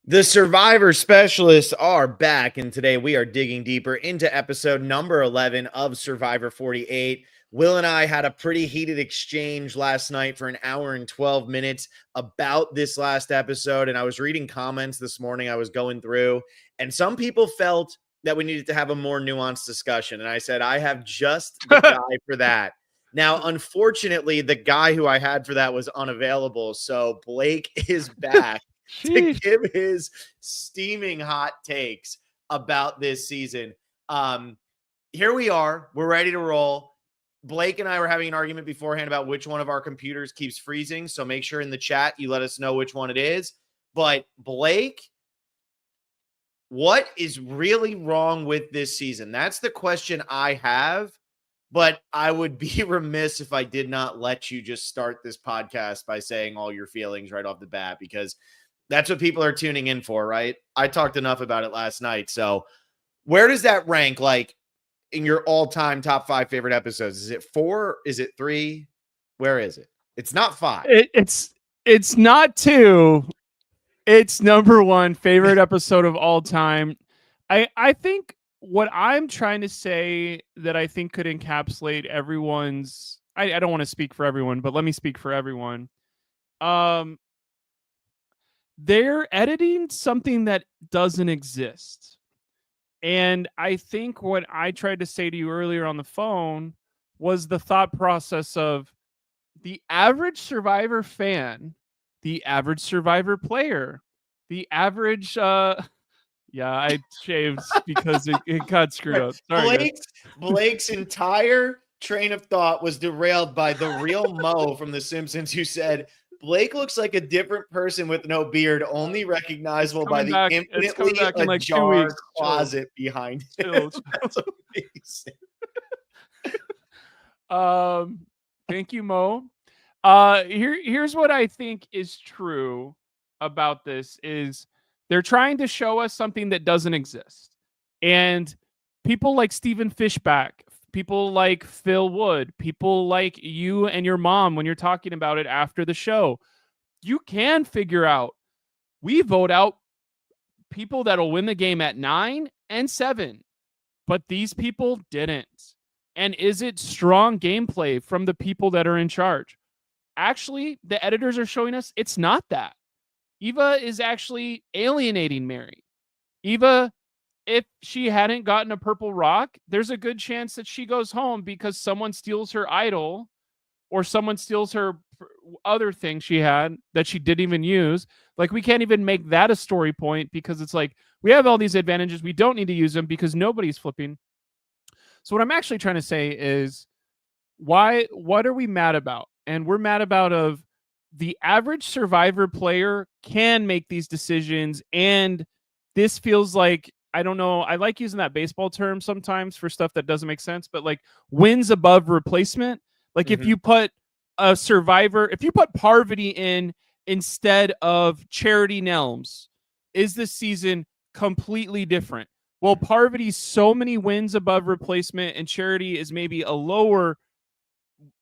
The Survivor Specialists are back, and today we are digging deeper into episode number 11 of Survivor 48. Will and I had a pretty heated exchange last night for an hour and 12 minutes about this last episode, and I was reading comments this morning. I was going through, and some people felt that we needed to have a more nuanced discussion, and I said, I have just the guy for that. Now, unfortunately, the guy who I had for that was unavailable, so Blake is back to give his steaming hot takes about this season. Here we are. We're ready to roll. Blake and I were having an argument beforehand about which one of our computers keeps freezing. So make sure in the chat you let us know which one it is. But Blake, what is really wrong with this season? That's the question I have. But I would be remiss if I did not let you just start this podcast by saying all your feelings right off the bat, because that's what people are tuning in for, right? I talked enough about it last night. So where does that rank, like, in your all-time top 5 favorite episodes? Is it 4? Is it 3? Where is it? It's not 5. It's not 2. It's number 1 favorite episode of all time. I think what I'm trying to say that I think could encapsulate everyone's, I don't want to speak for everyone, but let me speak for everyone. They're editing something that doesn't exist. And I think what I tried to say to you earlier on the phone was the thought process of the average Survivor fan, the average Survivor player, the average, yeah, I shaved because it got screwed up. Sorry, Blake's entire train of thought was derailed by the real Mo from The Simpsons, who said, Blake looks like a different person with no beard, only recognizable by the infinitely ajar closet behind him. That's amazing. Thank you, Mo. Here's what I think is true about this is they're trying to show us something that doesn't exist. And people like Stephen Fishback, people like Phil Wood, people like you and your mom when you're talking about it after the show, you can figure out, we vote out people that'll win the game at 9 and 7, but these people didn't. And is it strong gameplay from the people that are in charge? Actually, the editors are showing us it's not that. Eva is actually alienating Mary. Eva, if she hadn't gotten a purple rock, there's a good chance that she goes home because someone steals her idol or someone steals her other thing she had that she didn't even use. Like, we can't even make that a story point because it's like, we have all these advantages. We don't need to use them because nobody's flipping. So what I'm actually trying to say is, what are we mad about? And we're mad about of the average Survivor player can make these decisions. And this feels like, I don't know, I like using that baseball term sometimes for stuff that doesn't make sense, but like wins above replacement. Like if you put a Survivor, if you put Parvati in instead of Charity Nelms, is this season completely different? Well, Parvati's so many wins above replacement and Charity is maybe a lower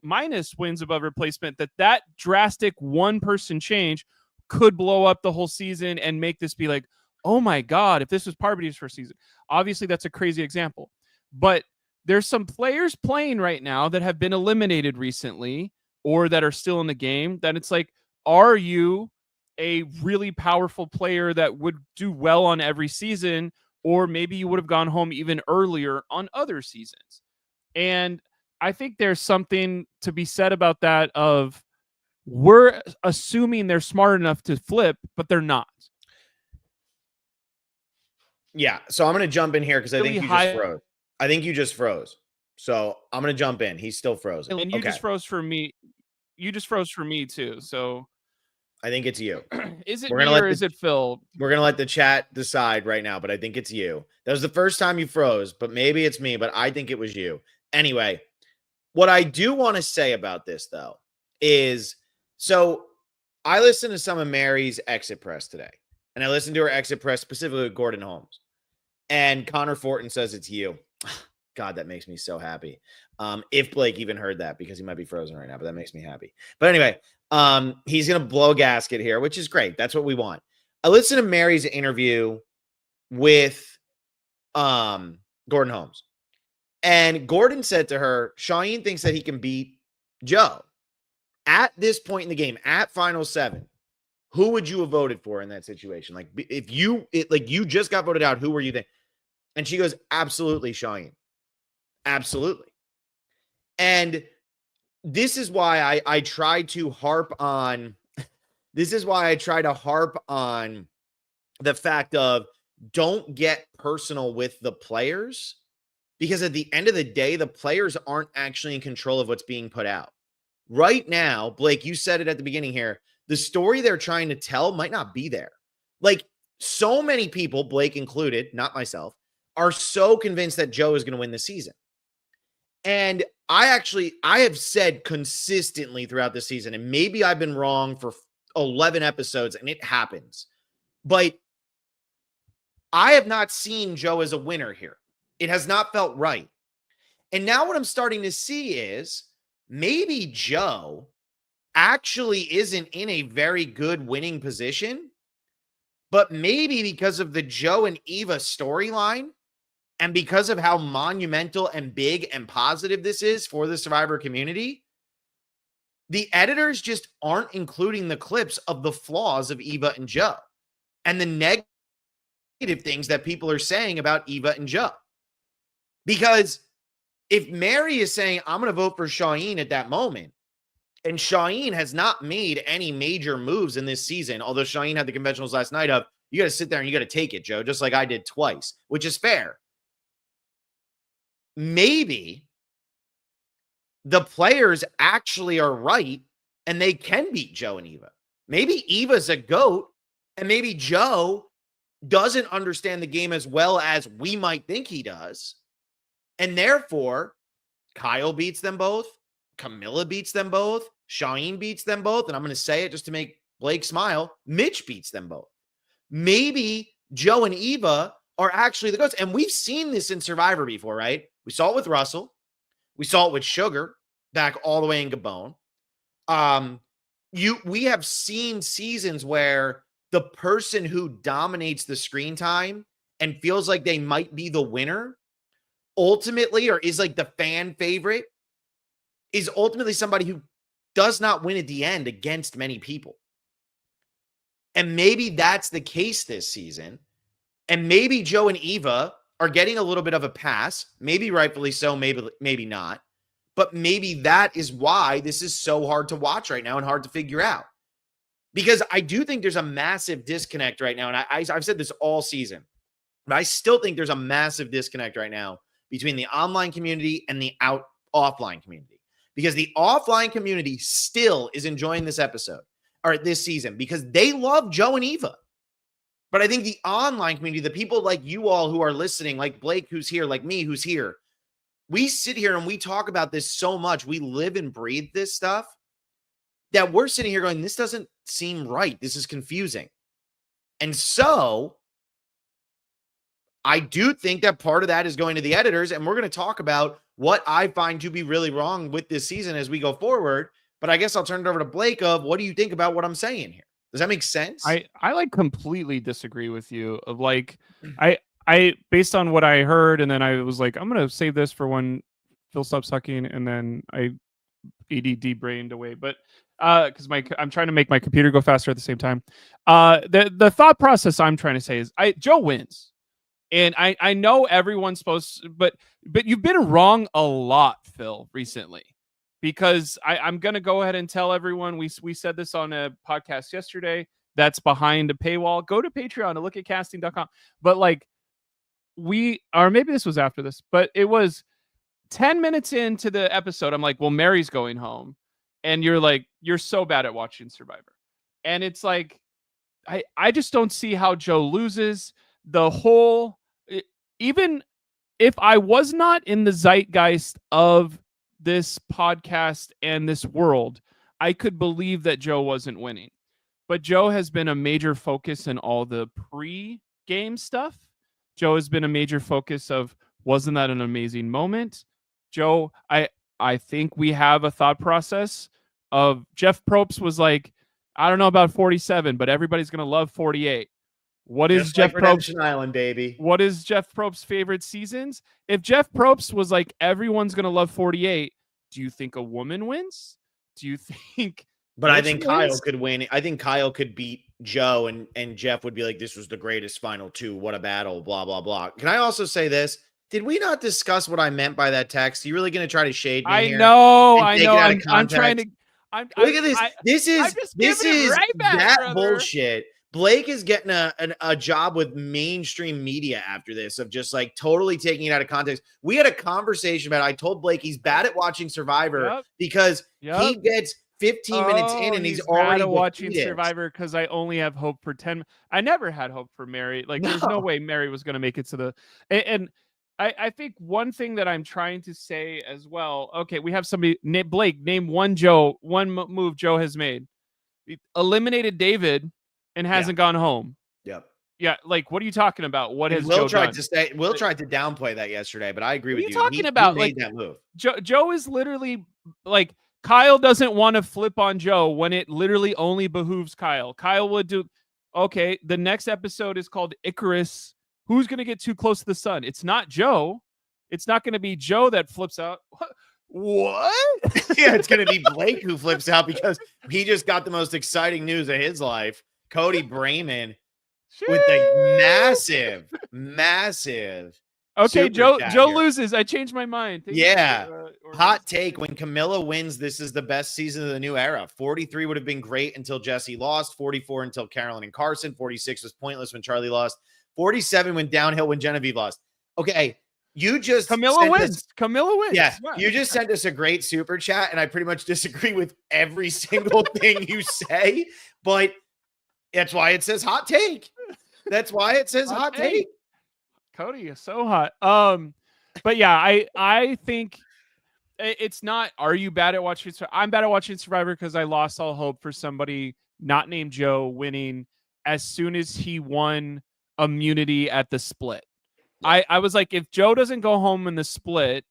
minus wins above replacement, that drastic one person change could blow up the whole season and make this be like, oh my God, if this was Parvati's first season. Obviously, that's a crazy example. But there's some players playing right now that have been eliminated recently or that are still in the game that it's like, are you a really powerful player that would do well on every season? Or maybe you would have gone home even earlier on other seasons. And I think there's something to be said about that of we're assuming they're smart enough to flip, but they're not. Yeah, so I'm going to jump in here because I think you just froze. I think you just froze. So I'm going to jump in. He's still frozen. And you just froze for me. You just froze for me too. So I think it's you. Is it me or is it Phil? We're going to let the chat decide right now, but I think it's you. That was the first time you froze, but maybe it's me, but I think it was you. Anyway, what I do want to say about this, though, is so I listened to some of Mary's exit press today, and I listened to her exit press specifically with Gordon Holmes. And Connor Fortin says it's you. God, that makes me so happy. If Blake even heard that, because he might be frozen right now, but that makes me happy. But anyway, he's going to blow a gasket here, which is great. That's what we want. I listened to Mary's interview with Gordon Holmes. And Gordon said to her, Shaheen thinks that he can beat Joe. At this point in the game, at Final 7, who would you have voted for in that situation? Like, if you just got voted out, who were you thinking? And she goes, absolutely, Shaheen. Absolutely. And this is why I try to harp on the fact of don't get personal with the players, because at the end of the day, the players aren't actually in control of what's being put out. Right now, Blake, you said it at the beginning here, the story they're trying to tell might not be there. Like, so many people, Blake included, not myself, are so convinced that Joe is going to win the season. And I have said consistently throughout the season, and maybe I've been wrong for 11 episodes, and it happens, but I have not seen Joe as a winner here. It has not felt right. And now what I'm starting to see is maybe Joe actually isn't in a very good winning position, but maybe because of the Joe and Eva storyline and because of how monumental and big and positive this is for the Survivor community, the editors just aren't including the clips of the flaws of Eva and Joe and the negative things that people are saying about Eva and Joe. Because if Mary is saying, I'm going to vote for Shaheen at that moment, and Shaheen has not made any major moves in this season, although Shaheen had the conventionals last night of, you got to sit there and you got to take it, Joe, just like I did twice, which is fair. Maybe the players actually are right and they can beat Joe and Eva. Maybe Eva's a GOAT and maybe Joe doesn't understand the game as well as we might think he does. And therefore, Kyle beats them both. Camilla beats them both. Shaheen beats them both. And I'm going to say it just to make Blake smile. Mitch beats them both. Maybe Joe and Eva are actually the GOATs. And we've seen this in Survivor before, right? We saw it with Russell. We saw it with Sugar back all the way in Gabon. We have seen seasons where the person who dominates the screen time and feels like they might be the winner ultimately, or is like the fan favorite, is ultimately somebody who does not win at the end against many people. And maybe that's the case this season. And maybe Joe and Eva are getting a little bit of a pass, maybe rightfully so, maybe not. But maybe that is why this is so hard to watch right now and hard to figure out. Because I do think there's a massive disconnect right now. And I've said this all season, but I still think there's a massive disconnect right now between the online community and the offline community. Because the offline community still is enjoying this episode or this season because they love Joe and Eva. But I think the online community, the people like you all who are listening, like Blake who's here, like me who's here, we sit here and we talk about this so much. We live and breathe this stuff that we're sitting here going, this doesn't seem right. This is confusing. And so I do think that part of that is going to the editors, and we're going to talk about what I find to be really wrong with this season as we go forward. But I guess I'll turn it over to Blake of what do you think about what I'm saying here? Does that make sense? I like completely disagree with you of like, I based on what I heard, and then I was like, I'm going to save this for when Phil stops sucking. And then I ADD brained away, but because I'm trying to make my computer go faster at the same time. The thought process I'm trying to say is Joe wins. And I know everyone's supposed to, but you've been wrong a lot, Phil, recently. Because I'm going to go ahead and tell everyone, we said this on a podcast yesterday, that's behind a paywall. Go to Patreon and look at casting.com. But like or maybe this was after this, but it was 10 minutes into the episode. I'm like, well, Mary's going home. And you're like, you're so bad at watching Survivor. And it's like, I just don't see how Joe loses. The whole, even if I was not in the zeitgeist of this podcast and this world, I could believe that Joe wasn't winning. But Joe has been a major focus in all the pre-game stuff. Joe has been a major focus of, wasn't that an amazing moment? Joe, I think we have a thought process of Jeff Probst was like, I don't know about 47, but everybody's going to love 48. What is Just like Jeff Probst? Redemption Island, baby. What is Jeff Probst's favorite seasons? If Jeff Probst was like, everyone's going to love 48, do you think a woman wins? Do you think... But I think Kyle could win. I think Kyle could beat Joe, and Jeff would be like, this was the greatest final two. What a battle, blah, blah, blah. Can I also say this? Did we not discuss what I meant by that text? Are you really going to try to shade me here? I know. I'm trying to... Look at this. This is right back, that brother. bullshit. Blake is getting a job with mainstream media after this, of just like totally taking it out of context. We had a conversation about, I told Blake he's bad at watching Survivor because he gets 15 minutes in and he's already watching Survivor because I only have hope for 10. I never had hope for Mary. Like, there's no way Mary was going to make it to the... And I think one thing that I'm trying to say as well, okay, we have somebody, Blake, name one move Joe has made. He eliminated David and hasn't gone home. Yep. Yeah, like, what are you talking about? What has Will Joe tried done? to say, Will tried to downplay that yesterday, but I agree with you. What are you talking about? He made that move. Joe is literally like, Kyle doesn't want to flip on Joe when it literally only behooves Kyle. Kyle would do, okay, the next episode is called Icarus. Who's going to get too close to the sun? It's not Joe. It's not going to be Joe that flips out. What? Yeah, it's going to be Blake who flips out because he just got the most exciting news of his life. Cody Brayman with the massive. Okay, Joe loses. I changed my mind. Hot take. When Camilla wins, this is the best season of the new era. 43 would have been great until Jesse lost. 44 until Carolyn and Carson. 46 was pointless when Charlie lost. 47 went downhill when Genevieve lost. Okay, you just... Camilla wins. Yeah, you just sent us a great super chat, and I pretty much disagree with every single thing you say, but that's why it says hot take. That's why it says hot take. Cody is so hot. But yeah, I think it's not, are you bad at watching? I'm bad at watching Survivor because I lost all hope for somebody not named Joe winning as soon as he won immunity at the split. I was like, if Joe doesn't go home in the split,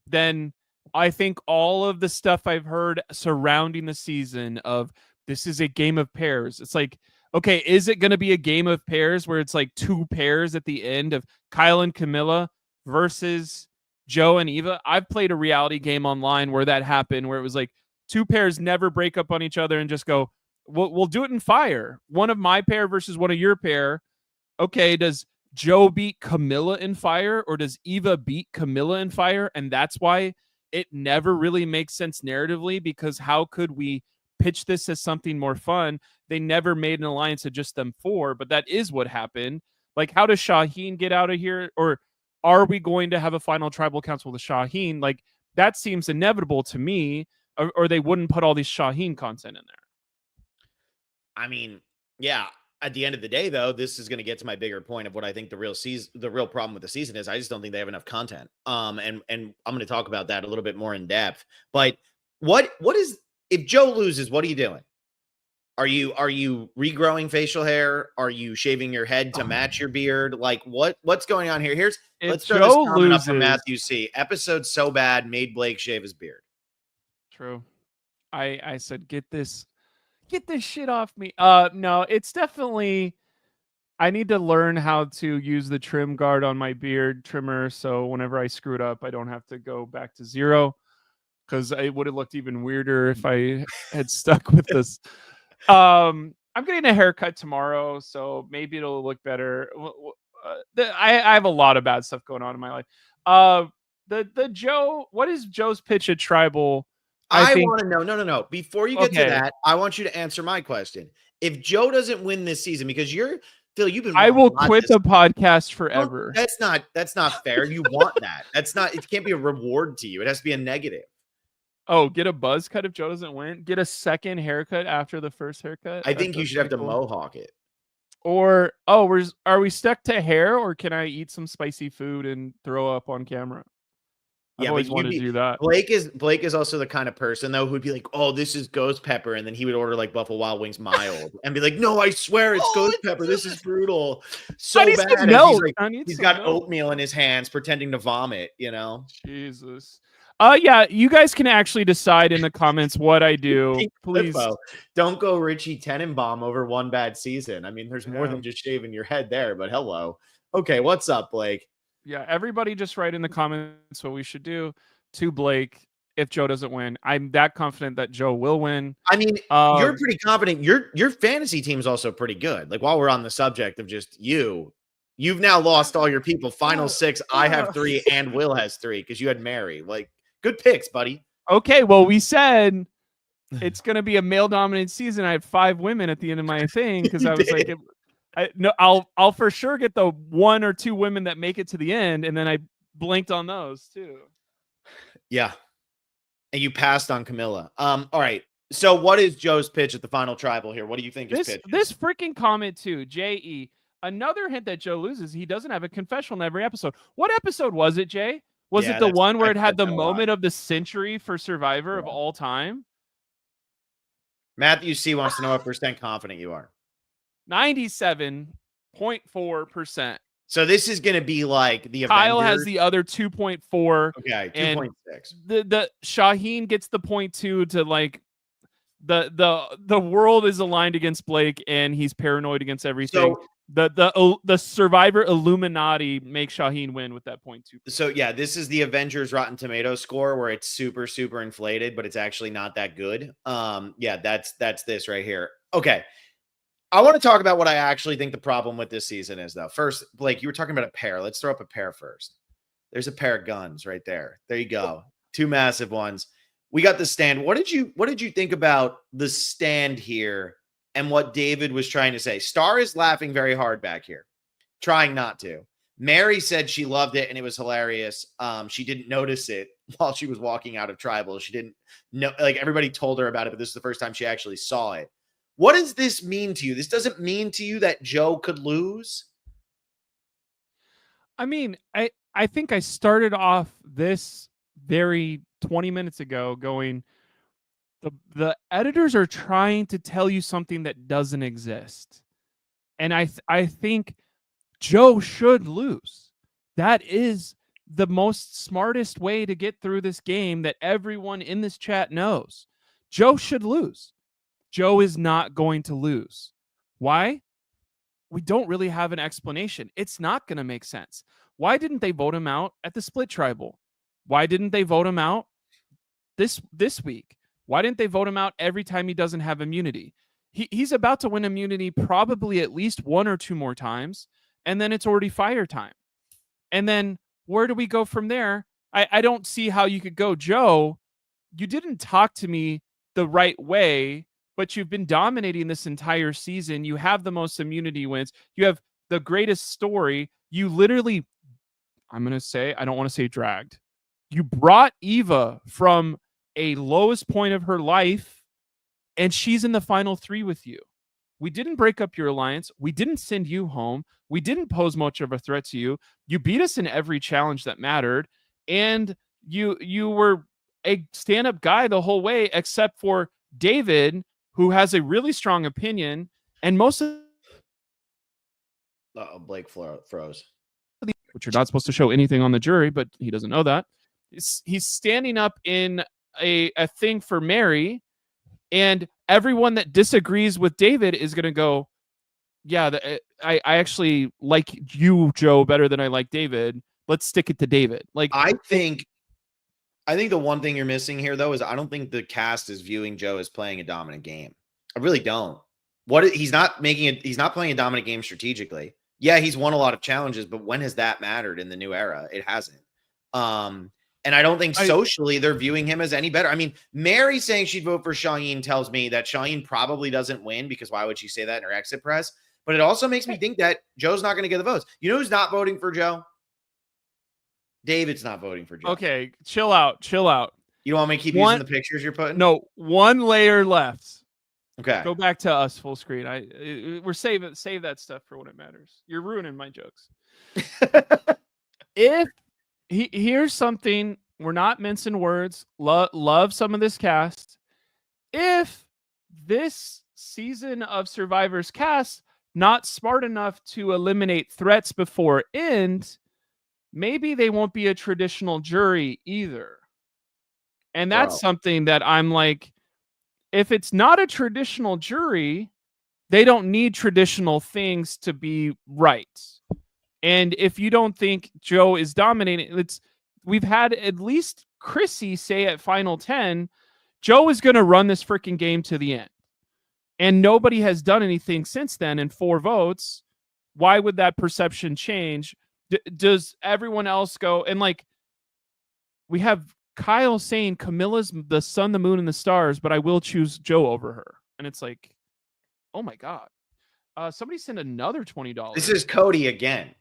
then I think all of the stuff I've heard surrounding the season of this is a game of pairs. It's like, okay, is it going to be a game of pairs where it's like two pairs at the end of Kyle and Camilla versus Joe and Eva? I've played a reality game online where that happened, where it was like two pairs never break up on each other and just go, we'll do it in fire. One of my pair versus one of your pair. Okay, does Joe beat Camilla in fire, or does Eva beat Camilla in fire? And that's why it never really makes sense narratively, because how could we pitch this as something more fun? They never made an alliance of just them four, but that is what happened. Like, how does Shaheen get out of here? Or are we going to have a final tribal council with Shaheen? Like, that seems inevitable to me, or they wouldn't put all these Shaheen content in there. I mean, yeah. At the end of the day, though, this is going to get to my bigger point of what I think the real problem with the season is. I just don't think they have enough content. And I'm going to talk about that a little bit more in depth. But what is, if Joe loses, what are you doing? Are you regrowing facial hair? Are you shaving your head to match your beard? Like, what's going on here? Let's throw this comment up from Matthew C. Episode so bad made Blake shave his beard. True. I said, get this shit off me. No, it's definitely, I need to learn how to use the trim guard on my beard trimmer, so whenever I screw it up, I don't have to go back to zero, because it would have looked even weirder if I had stuck with this. I'm getting a haircut tomorrow, so maybe it'll look better. I have a lot of bad stuff going on in my life. The Joe, what is Joe's pitch at Tribal? I want to know. No. Before you get to that, I want you to answer my question. If Joe doesn't win this season, because Phil, you've been. I will quit the podcast forever. Well, that's not fair. You want that. It can't be a reward to you. It has to be a negative. Oh, get a buzz cut if Joe doesn't win? Get a second haircut after the first haircut? I think you should have to mohawk it. Or, are we stuck to hair, or can I eat some spicy food and throw up on camera? I've always wanted to do that. Blake is also the kind of person, though, who'd be like, oh, this is ghost pepper. And then he would order like Buffalo Wild Wings mild and be like, no, I swear it's ghost pepper. This is brutal. So bad. He's got oatmeal in his hands pretending to vomit, you know? Jesus. Yeah, you guys can actually decide in the comments what I do. Hey, Please. Clippo, don't go Richie Tenenbaum over one bad season. I mean, there's more Yeah. than just shaving your head there, but hello. Okay, what's up, Blake? Yeah, everybody just write in the comments what we should do to Blake if Joe doesn't win. I'm that confident that Joe will win. I mean, you're pretty confident. Your fantasy team's also pretty good. Like, while we're on the subject of just you've now lost all your people. Final 6, I have 3 and Will has 3 because you had Mary. Like, good picks, buddy. Okay, well, we said it's going to be a male dominated season. I had 5 women at the end of my thing because You I was did. like, no, I'll for sure get the 1 or 2 women that make it to the end, and then I blinked on those too. Yeah, and you passed on Camilla. All right. So, what is Joe's pitch at the final tribal here? What do you think his pitch is? This freaking comment too, J.E. Another hint that Joe loses. He doesn't have a confessional in every episode. What episode was it, Jay? Was it the one where it had the moment of the century for Survivor of all time? Matthew C wants to know what percent confident you are. 97.4%. So this is going to be like the Kyle Avengers. has the other 2.4. Okay, 2.6. The Shaheen gets the 0.2 to like the world is aligned against Blake and he's paranoid against everything. So, the Survivor Illuminati makes Shaheen win with that 0.2. So yeah, this is the Avengers Rotten Tomatoes score where it's super, super inflated, but it's actually not that good. Yeah, that's this right here. Okay. I want to talk about what I actually think the problem with this season is, though. First, Blake, you were talking about a pair. Let's throw up a pair first. There's a pair of guns right there. There you go. 2 massive ones. We got the stand. What did you think about the stand here and what David was trying to say? Star is laughing very hard back here, trying not to. Mary said she loved it and it was hilarious. She didn't notice it while she was walking out of tribal. She didn't know, like, everybody told her about it, but this is the first time she actually saw it. What does this mean to you? This doesn't mean to you that Joe could lose? I mean, I think I started off this very 20 minutes ago going, the editors are trying to tell you something that doesn't exist. And I think Joe should lose. That is the most smartest way to get through this game that everyone in this chat knows. Joe should lose. Joe is not going to lose. Why? We don't really have an explanation. It's not going to make sense. Why didn't they vote him out at the split tribal? Why didn't they vote him out this week? Why didn't they vote him out every time he doesn't have immunity? He's about to win immunity probably at least 1 or 2 more times, and then it's already fire time. And then where do we go from there? I don't see how you could go, Joe, you didn't talk to me the right way, but you've been dominating this entire season. You have the most immunity wins. You have the greatest story. You literally, I'm going to say, I don't want to say dragged. You brought Eva from a lowest point of her life, and she's in the final 3 with you. We didn't break up your alliance. We didn't send you home. We didn't pose much of a threat to you. You beat us in every challenge that mattered, and you were a stand-up guy the whole way, except for David, who has a really strong opinion, and most of Blake froze. Which you're not supposed to show anything on the jury, but he doesn't know that. He's standing up in a thing for Mary, and everyone that disagrees with David is going to go, yeah, I actually like you, Joe, better than I like David. Let's stick it to David. Like, I think the one thing you're missing here, though, is I don't think the cast is viewing Joe as playing a dominant game. I really don't. He's not playing a dominant game strategically. Yeah, he's won a lot of challenges, but when has that mattered in the new era? It hasn't. And I don't think socially they're viewing him as any better. I mean, Mary saying she'd vote for Shaheen tells me that Shaheen probably doesn't win, because why would she say that in her exit press? But it also makes me think that Joe's not going to get the votes. You know who's not voting for Joe? David's not voting for Joe. Okay, chill out. You don't want me to keep using the pictures you're putting? No, 1 layer left. Okay. Go back to us full screen. We're save that stuff for when it matters. You're ruining my jokes. Here's something, we're not mincing words. Love some of this cast. If this season of Survivor's cast not smart enough to eliminate threats before end, maybe they won't be a traditional jury either. And that's Bro. something that I'm like, if it's not a traditional jury, they don't need traditional things to be right. And if you don't think Joe is dominating, we've had at least Chrissy say at Final 10, Joe is going to run this freaking game to the end. And nobody has done anything since then in 4 votes. Why would that perception change? Does everyone else go? And like, we have Kyle saying Camilla's the sun, the moon, and the stars, but I will choose Joe over her. And it's like, oh my God. Somebody sent another $20. This is Cody again.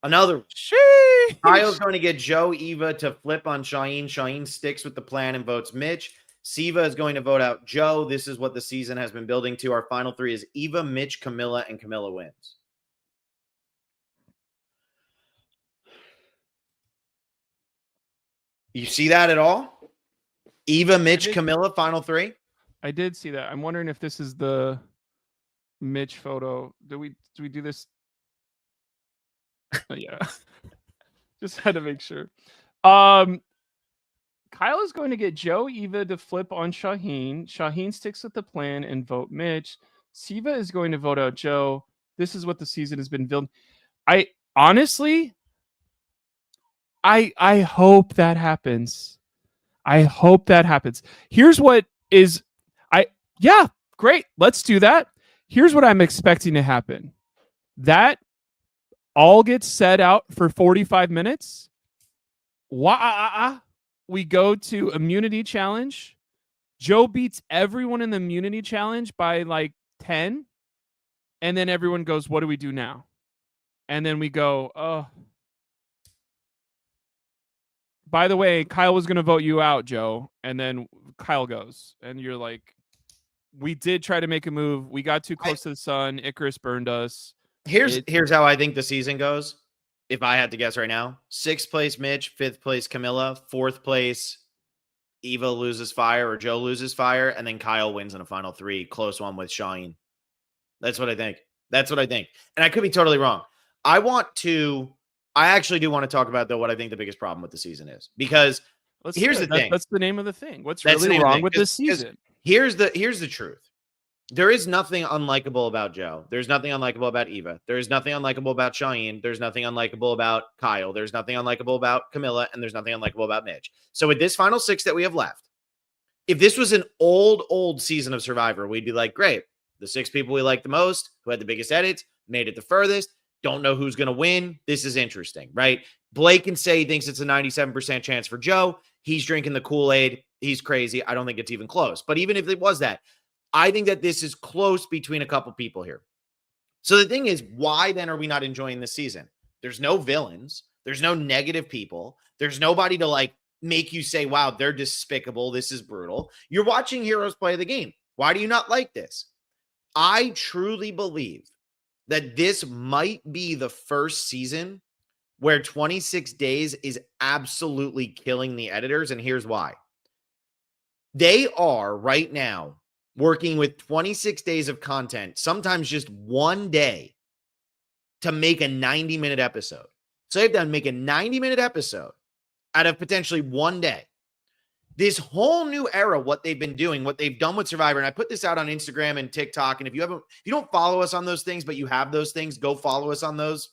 Another. Sheesh. Kyle's going to get Joe, Eva to flip on Shaheen. Shaheen sticks with the plan and votes Mitch. Siva is going to vote out Joe. This is what the season has been building to. Our final 3 is Eva, Mitch, Camilla, and Camilla wins. You see that at all? Eva, Mitch, Camilla, final 3? I did see that. I'm wondering if this is the Mitch photo. Do we do this? Yeah. Just had to make sure. Kyle is going to get Joe, Eva to flip on Shaheen. Shaheen sticks with the plan and vote Mitch. Siva is going to vote out Joe. This is what the season has been building. I honestly, I hope that happens. I hope that happens. Here's what is yeah, great. Let's do that. Here's what I'm expecting to happen. That all gets set out for 45 minutes. We go to immunity challenge. Joe beats everyone in the immunity challenge by like 10. And then everyone goes, what do we do now? And then we go, oh. By the way, Kyle was going to vote you out, Joe. And then Kyle goes. And you're like, we did try to make a move. We got too close to the sun. Icarus burned us. Here's how I think the season goes. If I had to guess right now, 6th place Mitch, 5th place Camilla, 4th place Eva loses fire or Joe loses fire, and then Kyle wins in a final 3, close one with Shaheen. That's what I think. And I could be totally wrong. I actually do want to talk about, though, what I think the biggest problem with the season is. Because here's the thing. That's the name of the thing. What's really wrong with this season? Here's the truth. There is nothing unlikable about Joe. There's nothing unlikable about Eva. There's nothing unlikable about Shaheen. There's nothing unlikable about Kyle. There's nothing unlikable about Camilla. And there's nothing unlikable about Mitch. So with this final 6 that we have left, if this was an old season of Survivor, we'd be like, great. The 6 people we like the most, who had the biggest edits, made it the furthest. Don't know who's going to win. This is interesting, right? Blake can say he thinks it's a 97% chance for Joe. He's drinking the Kool-Aid. He's crazy. I don't think it's even close. But even if it was that, I think that this is close between a couple people here. So the thing is, why then are we not enjoying this season? There's no villains. There's no negative people. There's nobody to like make you say, wow, they're despicable. This is brutal. You're watching heroes play the game. Why do you not like this? I truly believe that this might be the first season where 26 days is absolutely killing the editors. And here's why. They are right now working with 26 days of content, sometimes just one day, to make a 90-minute episode. So they've done make a 90-minute episode out of potentially one day. This whole new era, what they've been doing, what they've done with Survivor, and I put this out on Instagram and TikTok, and if you don't follow us on those things, but you have those things, go follow us on those,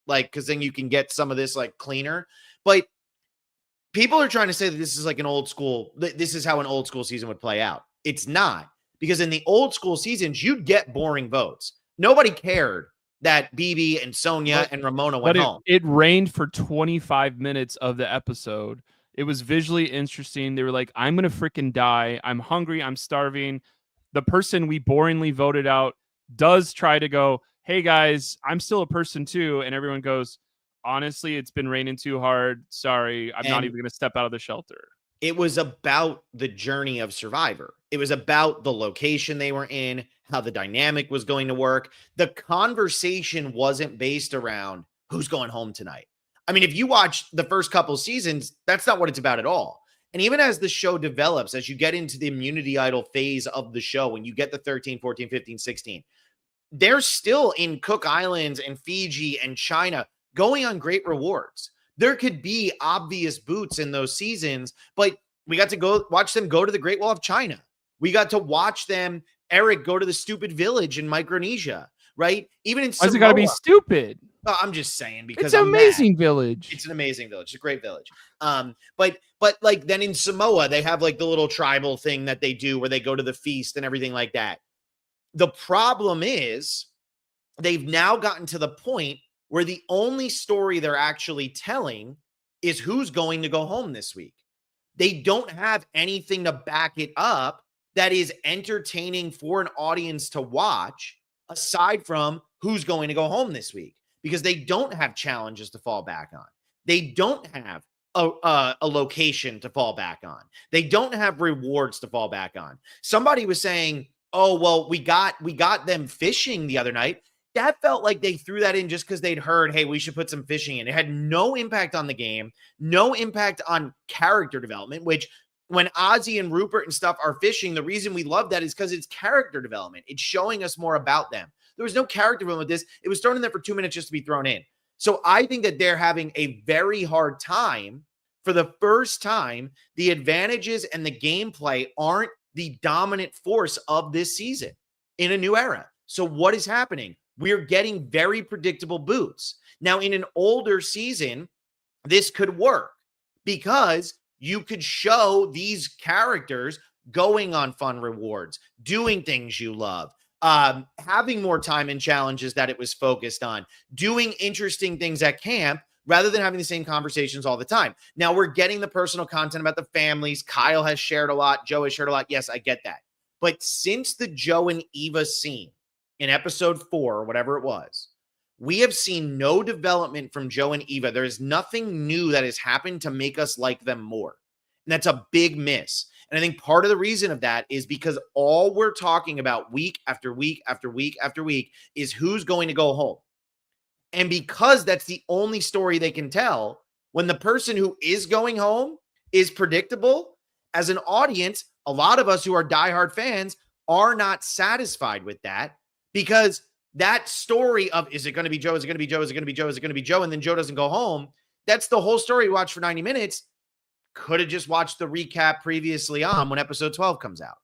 like, because then you can get some of this like cleaner. But people are trying to say that this is like an old school, this is how an old school season would play out. It's not. Because in the old school seasons, you'd get boring votes. Nobody cared that BB and Sonia and Ramona went home. It rained for 25 minutes of the episode. It was visually interesting. They were like, I'm going to freaking die. I'm hungry. I'm starving. The person we boringly voted out does try to go, hey, guys, I'm still a person too. And everyone goes, honestly, it's been raining too hard. Sorry, I'm not even going to step out of the shelter. It was about the journey of Survivor. It was about the location they were in, how the dynamic was going to work. The conversation wasn't based around who's going home tonight. I mean, if you watch the first couple seasons, that's not what it's about at all. And even as the show develops, as you get into the immunity idol phase of the show, and you get the 13, 14, 15, 16, they're still in Cook Islands and Fiji and China going on great rewards. There could be obvious boots in those seasons, but We got to go watch them go to the Great Wall of China. We got to watch them, Eric, go to the stupid village in Micronesia, right? Even in Why's it Samoa. got to be stupid? I'm just saying because It's an I'm amazing mad. village. It's an amazing village. It's a great village. But like then in Samoa, they have like the little tribal thing that they do where they go to the feast and everything like that. The problem is they've now gotten to the point where the only story they're actually telling is who's going to go home this week. They don't have anything to back it up that is entertaining for an audience to watch aside from who's going to go home this week, because they don't have challenges to fall back on. They don't have a location to fall back on. They don't have rewards to fall back on. Somebody was saying, oh, well, we got them fishing the other night. That felt like they threw that in just because they'd heard, hey, we should put some fishing in. It had no impact on the game, no impact on character development, which when Ozzy and Rupert and stuff are fishing, the reason we love that is because it's character development. It's showing us more about them. There was no character development with this. It was thrown in there for 2 minutes just to be thrown in. So I think that they're having a very hard time. For the first time, the advantages and the gameplay aren't the dominant force of this season in a new era. So what is happening? We're getting very predictable boots. Now, in an older season, this could work because you could show these characters going on fun rewards, doing things you love, having more time and challenges that it was focused on, doing interesting things at camp rather than having the same conversations all the time. Now we're getting the personal content about the families. Kyle has shared a lot. Joe has shared a lot. Yes, I get that. But since the Joe and Eva scene in episode 4 or whatever it was, we have seen no development from Joe and Eva. There is nothing new that has happened to make us like them more. And that's a big miss. And I think part of the reason of that is because all we're talking about week after week after week after week is who's going to go home. And because that's the only story they can tell, when the person who is going home is predictable, as an audience, a lot of us who are diehard fans are not satisfied with that, because that story of, is it going to be Joe? Is it going to be Joe? Is it going to be Joe? Is it going to be Joe? And then Joe doesn't go home. That's the whole story you watch for 90 minutes. Could have just watched the recap previously on when episode 12 comes out.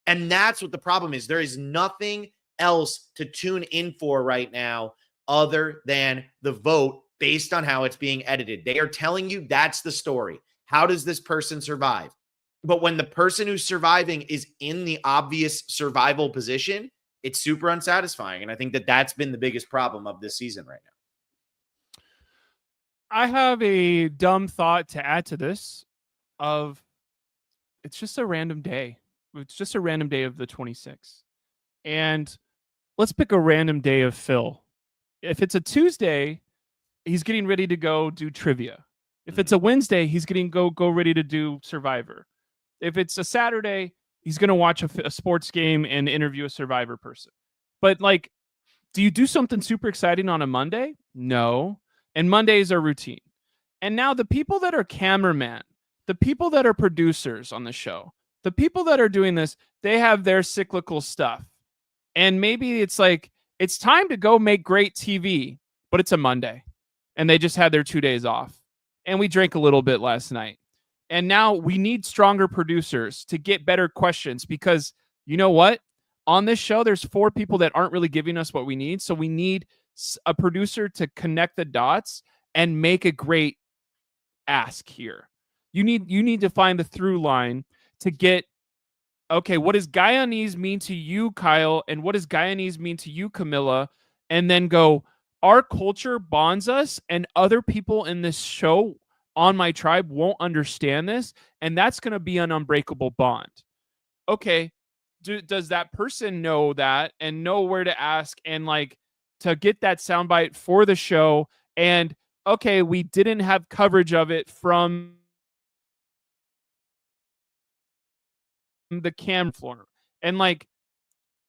And that's what the problem is. There is nothing else to tune in for right now other than the vote based on how it's being edited. They are telling you that's the story. How does this person survive? But when the person who's surviving is in the obvious survival position, it's super unsatisfying. And I think that that's been the biggest problem of this season right now. I have a dumb thought to add to this of, it's just a random day. It's just a random day of the 26th. And let's pick a random day of Phil. If it's a Tuesday, he's getting ready to go do trivia. If it's a Wednesday, he's getting go ready to do Survivor. If it's a Saturday, he's going to watch a sports game and interview a Survivor person. But like, do you do something super exciting on a Monday? No. And Mondays are routine. And now the people that are cameraman, the people that are producers on the show, the people that are doing this, they have their cyclical stuff. And maybe it's like, it's time to go make great TV, but it's a Monday and they just had their 2 days off. And we drank a little bit last night. And now we need stronger producers to get better questions, because you know what? On this show, there's 4 people that aren't really giving us what we need. So we need a producer to connect the dots and make a great ask here. You need to find the through line to get, okay, what does Guyanese mean to you, Kyle? And what does Guyanese mean to you, Camilla? And then go, our culture bonds us, and other people in this show on my tribe won't understand this. And that's going to be an unbreakable bond. Okay, does that person know that and know where to ask and like to get that soundbite for the show? And okay, we didn't have coverage of it from the cam floor. And like,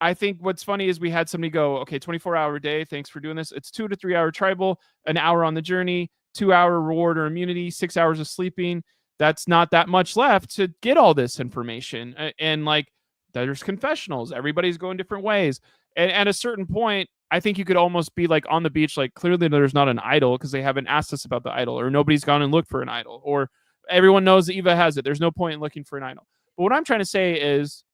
I think what's funny is we had somebody go, okay, 24-hour day. Thanks for doing this. It's 2 to 3 hour tribal, an hour on the journey, 2-hour reward or immunity, 6 hours of sleeping. That's not that much left to get all this information. And like, there's confessionals. Everybody's going different ways. And at a certain point, I think you could almost be like on the beach, like clearly there's not an idol because they haven't asked us about the idol, or nobody's gone and looked for an idol, or everyone knows that Eva has it. There's no point in looking for an idol. But what I'm trying to say is,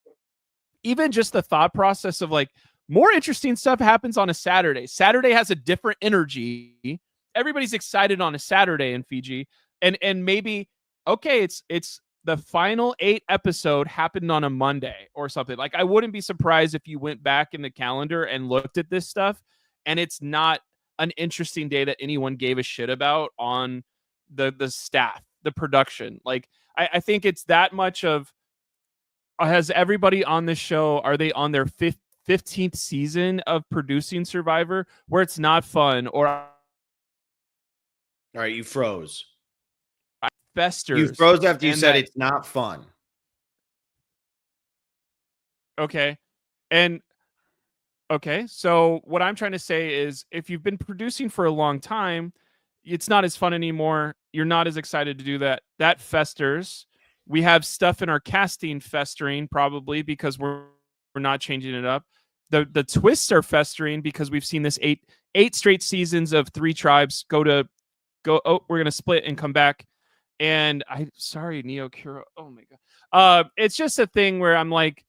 even just the thought process of like, more interesting stuff happens on a Saturday. Saturday has a different energy. Everybody's excited on a Saturday in Fiji. And maybe, okay, it's the final 8 episode happened on a Monday or something. Like, I wouldn't be surprised if you went back in the calendar and looked at this stuff and it's not an interesting day that anyone gave a shit about on the staff, the production. Like, I think it's that much of, has everybody on this show, are they on their 15th season of producing Survivor where it's not fun? Or all right, you froze. Festers. You froze after you said it's not fun. Okay. And okay, so what I'm trying to say is, if you've been producing for a long time, it's not as fun anymore. You're not as excited to do that. That festers. We have stuff in our casting festering, probably because we're not changing it up. The twists are festering because we've seen this eight straight seasons of 3 tribes go. Oh, we're gonna split and come back. And sorry, Neo Kuro. Oh my god. It's just a thing where I'm like,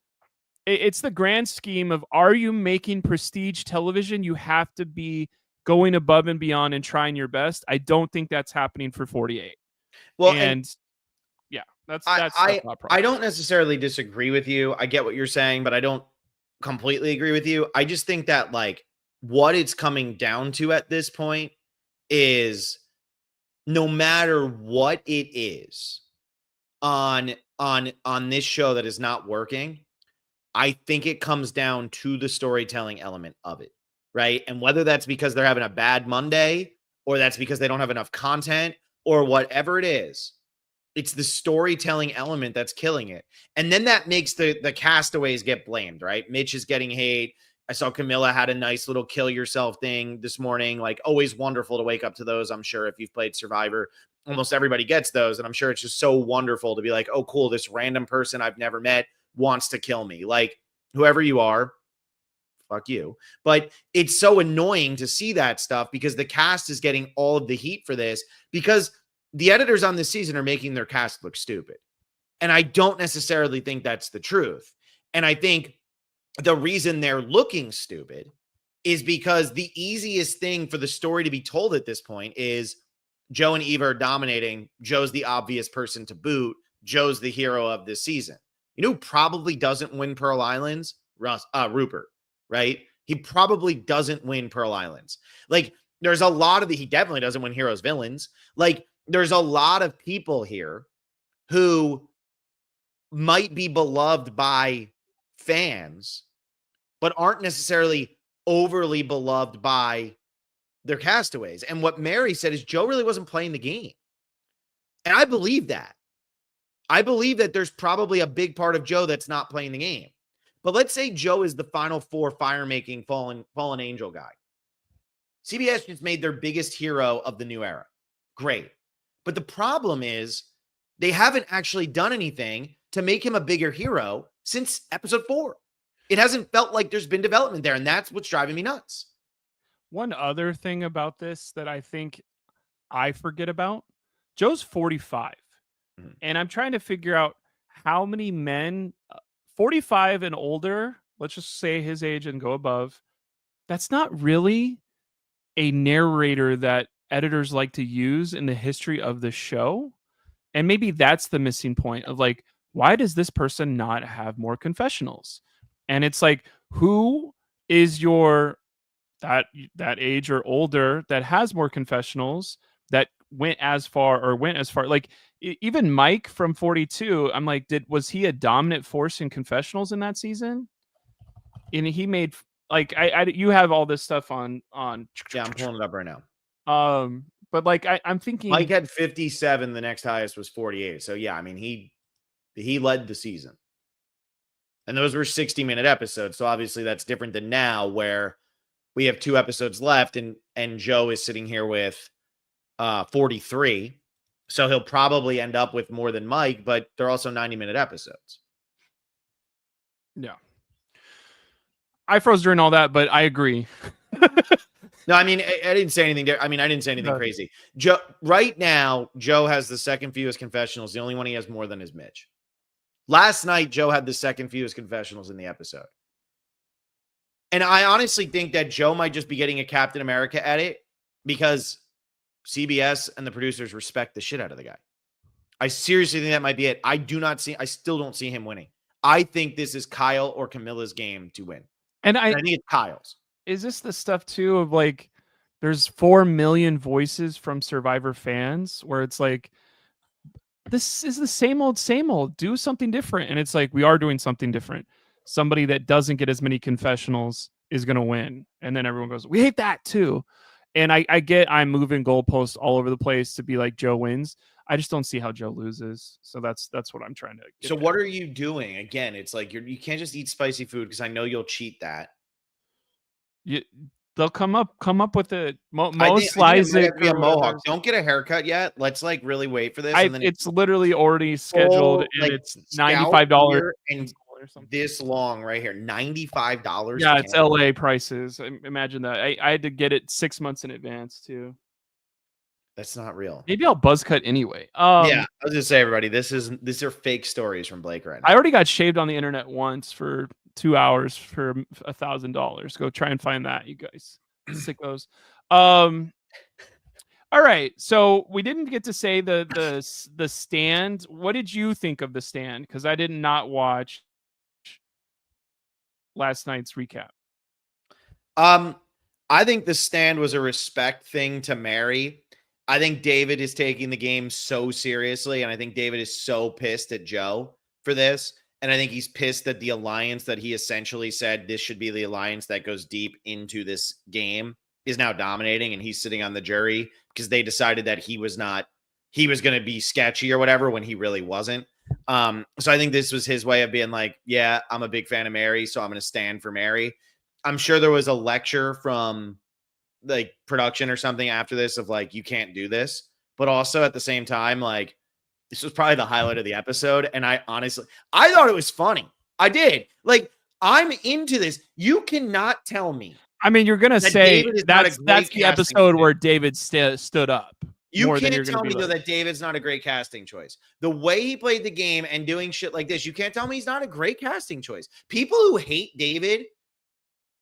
it's the grand scheme of, are you making prestige television? You have to be going above and beyond and trying your best. I don't think that's happening for 48. Well, and yeah, that's I don't necessarily disagree with you. I get what you're saying, but I don't completely agree with you. I just think that, like, what it's coming down to at this point is, no matter what it is on this show that is not working, I think it comes down to the storytelling element of it, right? And whether that's because they're having a bad Monday, or that's because they don't have enough content, or whatever it is, it's the storytelling element that's killing it. And then that makes the castaways get blamed, right? Mitch is getting hate. I saw Camilla had a nice little kill yourself thing this morning. Like, always wonderful to wake up to those. I'm sure if you've played Survivor, almost everybody gets those. And I'm sure it's just so wonderful to be like, oh, cool, this random person I've never met wants to kill me. Like, whoever you are, fuck you. But it's so annoying to see that stuff because the cast is getting all of the heat for this, because the editors on this season are making their cast look stupid. And I don't necessarily think that's the truth. And I think the reason they're looking stupid is because the easiest thing for the story to be told at this point is Joe and Eva are dominating. Joe's the obvious person to boot. Joe's the hero of this season. You know who probably doesn't win Pearl Islands? Rupert, right? He probably doesn't win Pearl Islands. Like, there's a lot of he definitely doesn't win Heroes Villains. Like, there's a lot of people here who might be beloved by fans, but aren't necessarily overly beloved by their castaways. And what Mary said is Joe really wasn't playing the game. And I believe that. I believe that there's probably a big part of Joe that's not playing the game. But let's say Joe is the final 4 fire-making fallen angel guy. CBS just made their biggest hero of the new era. Great. But the problem is they haven't actually done anything to make him a bigger hero since episode 4. It hasn't felt like there's been development there, and that's what's driving me nuts. One other thing about this that I think I forget about, Joe's 45. Mm-hmm. And I'm trying to figure out how many men, 45 and older, let's just say his age and go above, that's not really a narrator that editors like to use in the history of the show. And maybe that's the missing point of, like, why does this person not have more confessionals? And it's like, who is your that age or older that has more confessionals that went as far? Like, even Mike from 42, I'm like, was he a dominant force in confessionals in that season? And he made, like, you have all this stuff on. Yeah, I'm pulling it up right now. But like, I'm thinking Mike had 57. The next highest was 48. So yeah, I mean, he led the season. And those were 60-minute episodes. So obviously that's different than now, where we have 2 episodes left and Joe is sitting here with 43. So he'll probably end up with more than Mike, but they're also 90-minute episodes. Yeah. I froze during all that, but I agree. No, I mean, I didn't say anything there. I mean, I didn't say anything crazy. Joe, right now, Joe has the second fewest confessionals. The only one he has more than is Mitch. Last night, Joe had the second fewest confessionals in the episode. And I honestly think that Joe might just be getting a Captain America edit because CBS and the producers respect the shit out of the guy. I seriously think that might be it. I still don't see him winning. I think this is Kyle or Camilla's game to win. And I think it's Kyle's. Is this the stuff too of like, there's 4 million voices from Survivor fans where it's like, this is the same old, do something different. And it's like, we are doing something different. Somebody that doesn't get as many confessionals is going to win. And then everyone goes, we hate that too. And I get, I'm moving goalposts all over the place to be like Joe wins. I just don't see how Joe loses. So that's what I'm trying to get. So what are you doing? Again, it's like you can't just eat spicy food because I know you'll cheat that. They'll come up with it. Most lies it be a mohawk. Don't get a haircut yet. Let's like really wait for this. And then it's literally already scheduled, and like, it's $95 and this long right here. $95. Yeah, it's LA prices. Imagine that. I had to get it 6 months in advance too. That's not real. Maybe I'll buzz cut anyway. Yeah, I was gonna say, everybody, these are fake stories from Blake right now. I already got shaved on the internet once for 2 hours for $1,000. Go try and find that, you guys. Sickos. All right. So we didn't get to say the stand. What did you think of the stand? Because I did not watch last night's recap. I think the stand was a respect thing to Mary. I think David is taking the game so seriously, and I think David is so pissed at Joe for this. And I think he's pissed that the alliance that he essentially said this should be the alliance that goes deep into this game is now dominating, and he's sitting on the jury because they decided that he was going to be sketchy or whatever when he really wasn't. So I think this was his way of being like, yeah, I'm a big fan of Mary, so I'm going to stand for Mary. I'm sure there was a lecture from like production or something after this of like, you can't do this, but also at the same time, like, this was probably the highlight of the episode. And I thought it was funny. I did. Like, I'm into this. You cannot tell me. I mean, you're going to say that's the episode where David stood up. You can't tell me, though, that David's not a great casting choice. The way he played the game and doing shit like this, you can't tell me he's not a great casting choice. People who hate David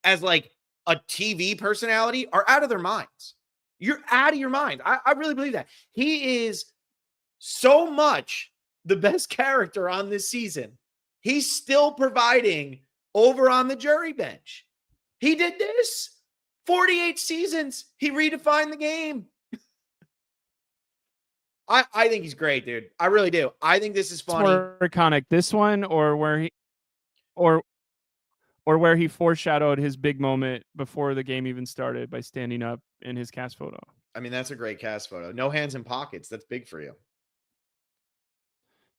as like a TV personality are out of their minds. You're out of your mind. I really believe that. He is so much the best character on this season. He's still providing over on the jury bench. He did this 48 seasons. He redefined the game. I think he's great, dude. I really do. I think this is funny. More iconic, this one or where he foreshadowed his big moment before the game even started by standing up in his cast photo. I mean, that's a great cast photo. No hands in pockets. That's big for you.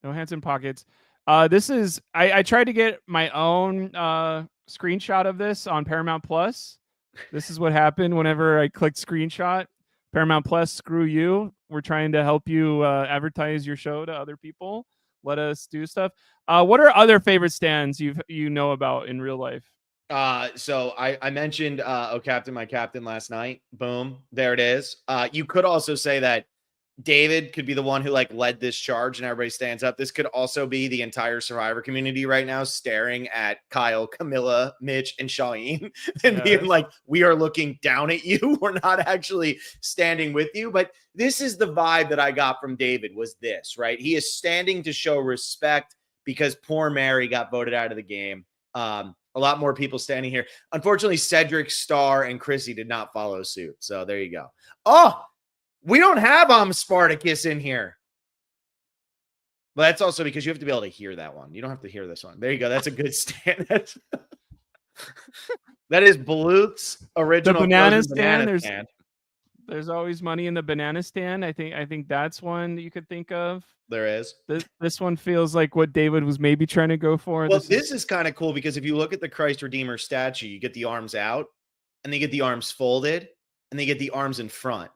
No hands in pockets. This is, I tried to get my own screenshot of this on Paramount Plus. This is what happened whenever I clicked screenshot. Paramount Plus, screw you. We're trying to help you advertise your show to other people. Let us do stuff. What are other favorite stands you know about in real life? So I mentioned Oh Captain, My Captain last night. Boom. There it is. You could also say that David could be the one who like led this charge and everybody stands up. This could also be the entire Survivor community right now staring at Kyle, Camilla, Mitch, and Shaheen and being like, we are looking down at you. We're not actually standing with you. But this is the vibe that I got from David was this, right? He is standing to show respect because poor Mary got voted out of the game. A lot more people standing here. Unfortunately, Cedric, Star, and Chrissy did not follow suit. So there you go. Oh, we don't have Spartacus in here. But that's also because you have to be able to hear that one. You don't have to hear this one. There you go. That's a good stand. That is Bluth's original. The banana stand. There's always money in the banana stand. I think that's one that you could think of. There is. This one feels like what David was maybe trying to go for. Well, this is kind of cool because if you look at the Christ Redeemer statue, you get the arms out and they get the arms folded and they get the arms in front.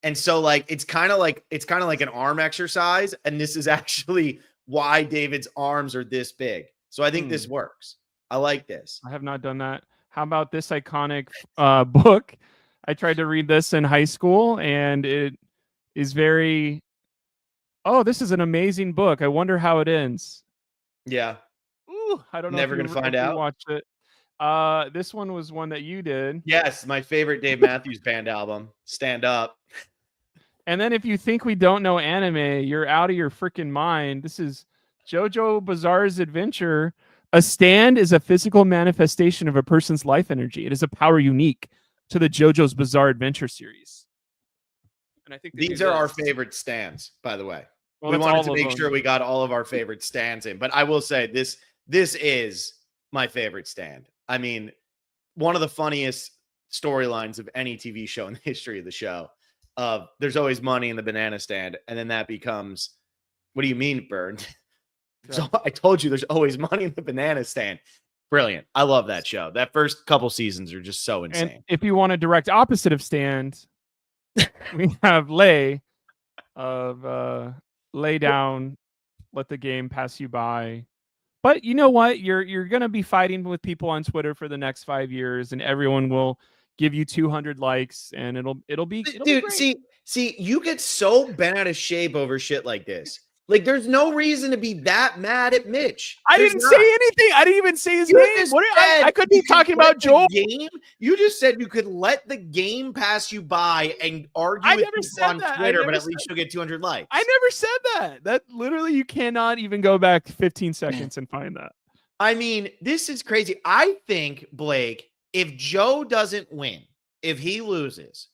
And so like it's kind of like an arm exercise, and this is actually why David's arms are this big. So I think this works. I like this. I have not done that. How about this iconic book? I tried to read this in high school, and it is very. Oh, this is an amazing book. I wonder how it ends. Yeah. Ooh, I don't know Never gonna if find you out. watched it. This one was one that you did. Yes, my favorite Dave Matthews Band album, Stand Up. And then if you think we don't know anime, you're out of your freaking mind. This is JoJo Bizarre's Adventure. A stand is a physical manifestation of a person's life energy. It is a power unique to the JoJo's Bizarre Adventure series. And I think These are our favorite stands, by the way. Well, we that's wanted all to of make them. sure we got all of our favorite stands in. But I will say this is my favorite stand. I mean, one of the funniest storylines of any TV show in the history of the show. There's always money in the banana stand, and then that becomes, what do you mean burned? So I told you there's always money in the banana stand. Brilliant. I love that show. That first couple seasons are just so insane. And if you want a direct opposite of stand, we have lay down, let the game pass you by. But you know what? You're gonna be fighting with people on Twitter for the next 5 years, and everyone will give you 200 likes, and it'll be Dude, great. see, you get so bent out of shape over shit like this. Like, there's no reason to be that mad at Mitch. I There's didn't not. say anything. I didn't even say his You name. just What said I could you be talking let about Joel. the game. You just said you could let the game pass you by and argue I with never people said on that. Twitter, but at least you'll get 200 likes. I never said that. That literally, you cannot even go back 15 seconds and find that. I mean, this is crazy. I think, Blake, if Joe doesn't win, if he loses,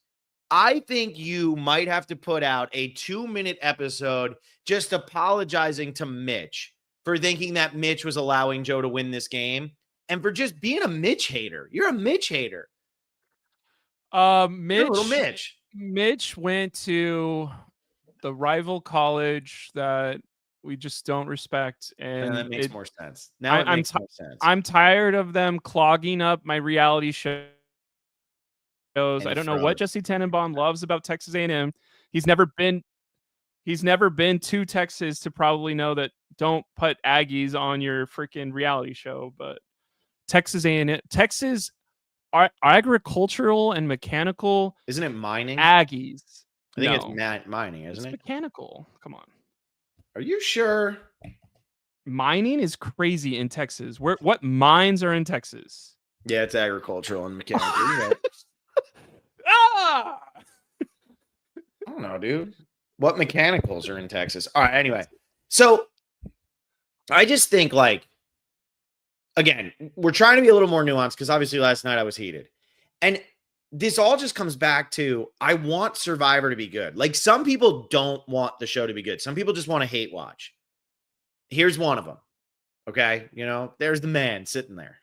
I think you might have to put out a 2-minute episode just apologizing to Mitch for thinking that Mitch was allowing Joe to win this game and for just being a Mitch hater. You're a Mitch hater. You're a little Mitch. Mitch went to the rival college that we just don't respect, and that makes more sense. Now it makes more sense. I'm tired of them clogging up my reality shows. I don't know what Jesse Tannenbaum loves about Texas A&M. He's never been to Texas to probably know that don't put Aggies on your freaking reality show. But Texas A&M, Texas agricultural and mechanical, isn't it mining? Aggies. I think it's mining, isn't it? Mechanical. Come on. Are you sure? Mining is crazy in Texas. What mines are in Texas? Yeah, it's agricultural and mechanical. Right. I don't know, dude. What mechanicals are in Texas? All right, anyway. So I just think, like, again, we're trying to be a little more nuanced because obviously last night I was heated. And this all just comes back to, I want Survivor to be good. Like, some people don't want the show to be good. Some people just want to hate watch. Here's one of them. Okay. You know, there's the man sitting there.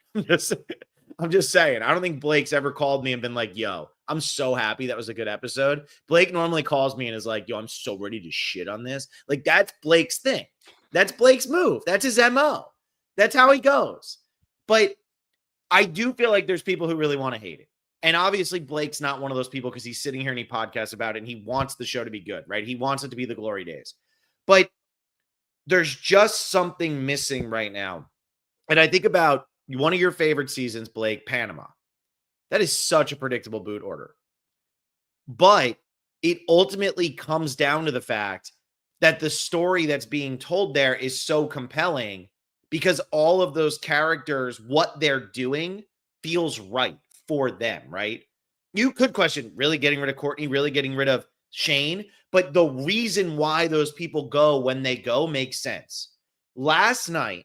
I'm just saying, I don't think Blake's ever called me and been like, yo, I'm so happy that was a good episode. Blake normally calls me and is like, yo, I'm so ready to shit on this. Like, that's Blake's thing. That's Blake's move. That's his MO. That's how he goes. But I do feel like there's people who really want to hate it. And obviously Blake's not one of those people because he's sitting here and he podcasts about it and he wants the show to be good, right? He wants it to be the glory days. But there's just something missing right now. And I think about one of your favorite seasons, Blake, Panama. That is such a predictable boot order. But it ultimately comes down to the fact that the story that's being told there is so compelling because all of those characters, what they're doing feels right for them, right? You could question, really getting rid of Courtney, really getting rid of Shane, but the reason why those people go when they go makes sense. Last night,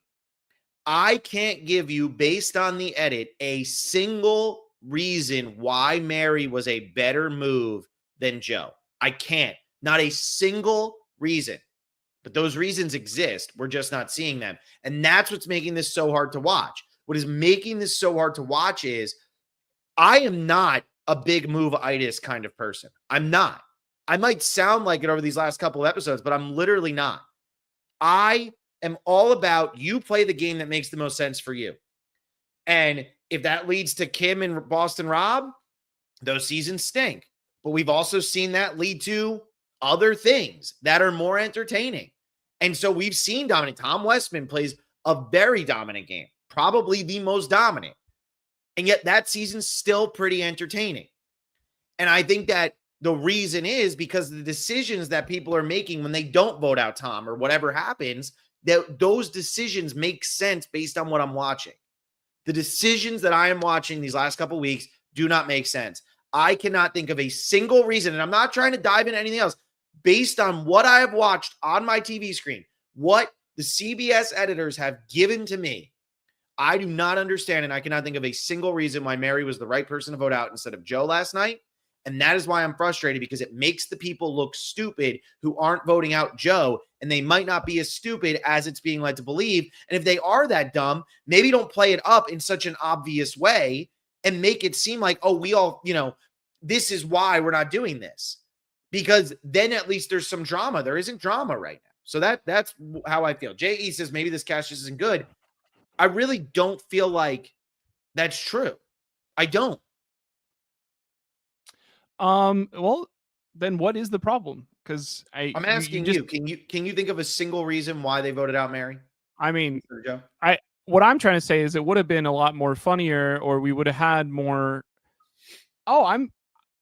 I can't give you, based on the edit, a single reason why Mary was a better move than Joe. I can't. Not a single reason. But those reasons exist. We're just not seeing them. And that's what's making this so hard to watch. What is making this so hard to watch is I am not a big move-itis kind of person. I'm not. I might sound like it over these last couple of episodes, but I'm literally not. I am all about you play the game that makes the most sense for you. And if that leads to Kim and Boston Rob, those seasons stink. But we've also seen that lead to other things that are more entertaining. And so we've seen dominant. Tom Westman plays a very dominant game, probably the most dominant. And yet that season's still pretty entertaining. And I think that the reason is because the decisions that people are making when they don't vote out Tom or whatever happens, that those decisions make sense based on what I'm watching. The decisions that I am watching these last couple of weeks do not make sense. I cannot think of a single reason, and I'm not trying to dive into anything else, based on what I have watched on my TV screen, what the CBS editors have given to me. I do not understand, and I cannot think of a single reason why Mary was the right person to vote out instead of Joe last night. And that is why I'm frustrated, because it makes the people look stupid who aren't voting out Joe, and they might not be as stupid as it's being led to believe. And if they are that dumb, maybe don't play it up in such an obvious way and make it seem like, oh, we all, this is why we're not doing this. Because then at least there's some drama. There isn't drama right now. So that's how I feel. J.E. says maybe this cast just isn't good. I really don't feel like that's true. I don't. Well, then what is the problem? Because I'm asking you. Can you think of a single reason why they voted out Mary? I mean, what I'm trying to say is it would have been a lot more funnier, or we would have had more. Oh,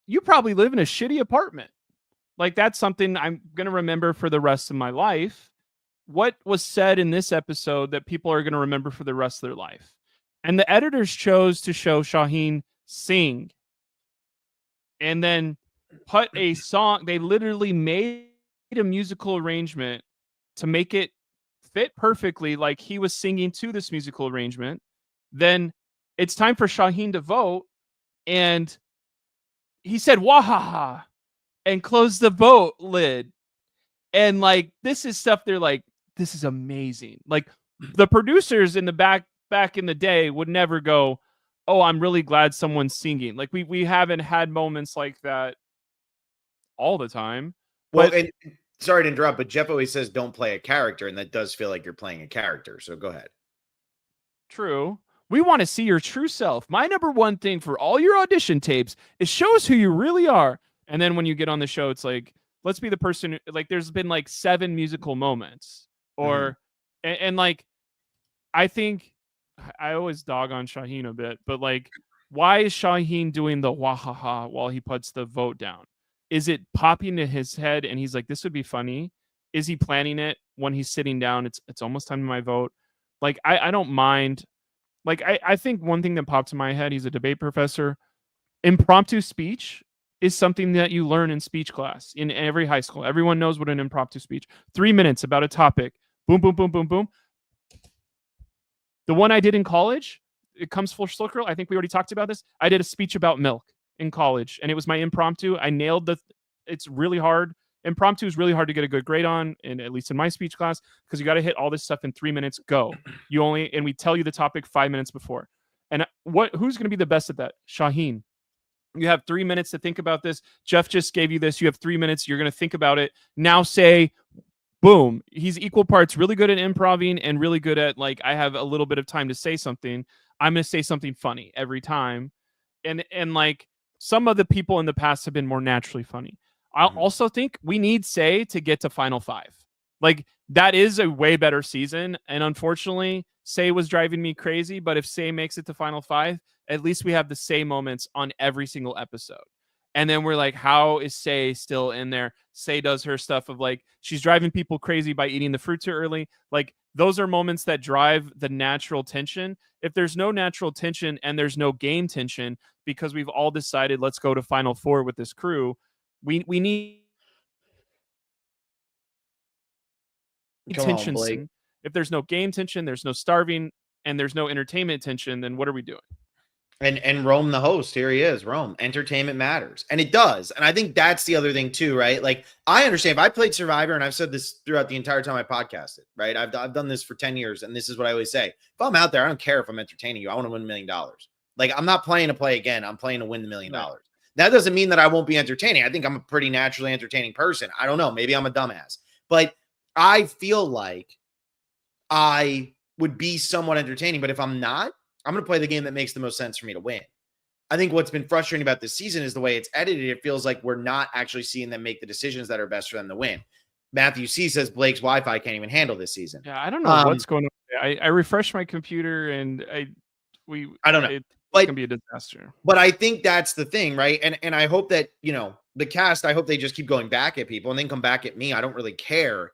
you probably live in a shitty apartment. Like, that's something I'm going to remember for the rest of my life. What was said in this episode that people are going to remember for the rest of their life? And the editors chose to show Shaheen sing and then put a song. They literally made a musical arrangement to make it fit perfectly, like he was singing to this musical arrangement. Then it's time for Shaheen to vote, and he said wahaha and closed the vote lid. And like, this is stuff they're like, this is amazing. Like, the producers in the back in the day would never go, oh, I'm really glad someone's singing. Like, we haven't had moments like that all the time. Well, and sorry to interrupt, but Jeff always says don't play a character, and that does feel like you're playing a character. So go ahead. True. We want to see your true self. My number one thing for all your audition tapes is show us who you really are. And then when you get on the show, it's like, let's be the person. Like, there's been like 7 musical moments, or and like, I think I always dog on Shaheen a bit, but like, why is Shaheen doing the wahaha while he puts the vote down? Is it popping in his head and he's like, this would be funny? Is he planning it when he's sitting down? It's almost time to my vote. Like, I don't mind. Like, I think one thing that popped in my head, he's a debate professor. Impromptu speech is something that you learn in speech class in every high school. Everyone knows what an impromptu speech. 3 minutes about a topic. Boom, boom, boom, boom, boom. The one I did in college, it comes full circle. I think we already talked about this. I did a speech about milk in college, and it was my impromptu. I nailed it's really hard. Impromptu is really hard to get a good grade on, and at least in my speech class, because you got to hit all this stuff in 3 minutes. Go. And we tell you the topic 5 minutes before. And who's going to be the best at that? Shaheen. You have 3 minutes to think about this. Jeff just gave you this. You have 3 minutes. You're going to think about it. Now say, boom. He's equal parts really good at improving and really good at, like, I have a little bit of time to say something. I'm going to say something funny every time. And like, some of the people in the past have been more naturally funny. I also think we need Say to get to Final 5. Like, that is a way better season. And unfortunately, Say was driving me crazy. But if Say makes it to Final 5, at least we have the Say moments on every single episode. And then we're like, how is Say still in there? Say does her stuff of, like, she's driving people crazy by eating the fruit too early. Like, those are moments that drive the natural tension. If there's no natural tension and there's no game tension, because we've all decided let's go to Final 4 with this crew, we need tension. If there's no game tension, there's no starving, and there's no entertainment tension, then what are we doing? And Rome, the host, here he is. Rome, entertainment matters. And it does. And I think that's the other thing too, right? Like, I understand if I played Survivor, and I've said this throughout the entire time I podcasted, right? I've done this for 10 years. And this is what I always say. If I'm out there, I don't care if I'm entertaining you. I want to win $1 million. Like, I'm not playing to play again. I'm playing to win $1 million. Right. That doesn't mean that I won't be entertaining. I think I'm a pretty naturally entertaining person. I don't know. Maybe I'm a dumbass. But I feel like I would be somewhat entertaining. But if I'm not, I'm going to play the game that makes the most sense for me to win. I think what's been frustrating about this season is the way it's edited. It feels like we're not actually seeing them make the decisions that are best for them to win. Matthew C says Blake's Wi-Fi can't even handle this season. Yeah, I don't know what's going on. I refreshed my computer and I don't know. It's But gonna be a disaster. But I think that's the thing, right? And I hope that, the cast, I hope they just keep going back at people and then come back at me. I don't really care.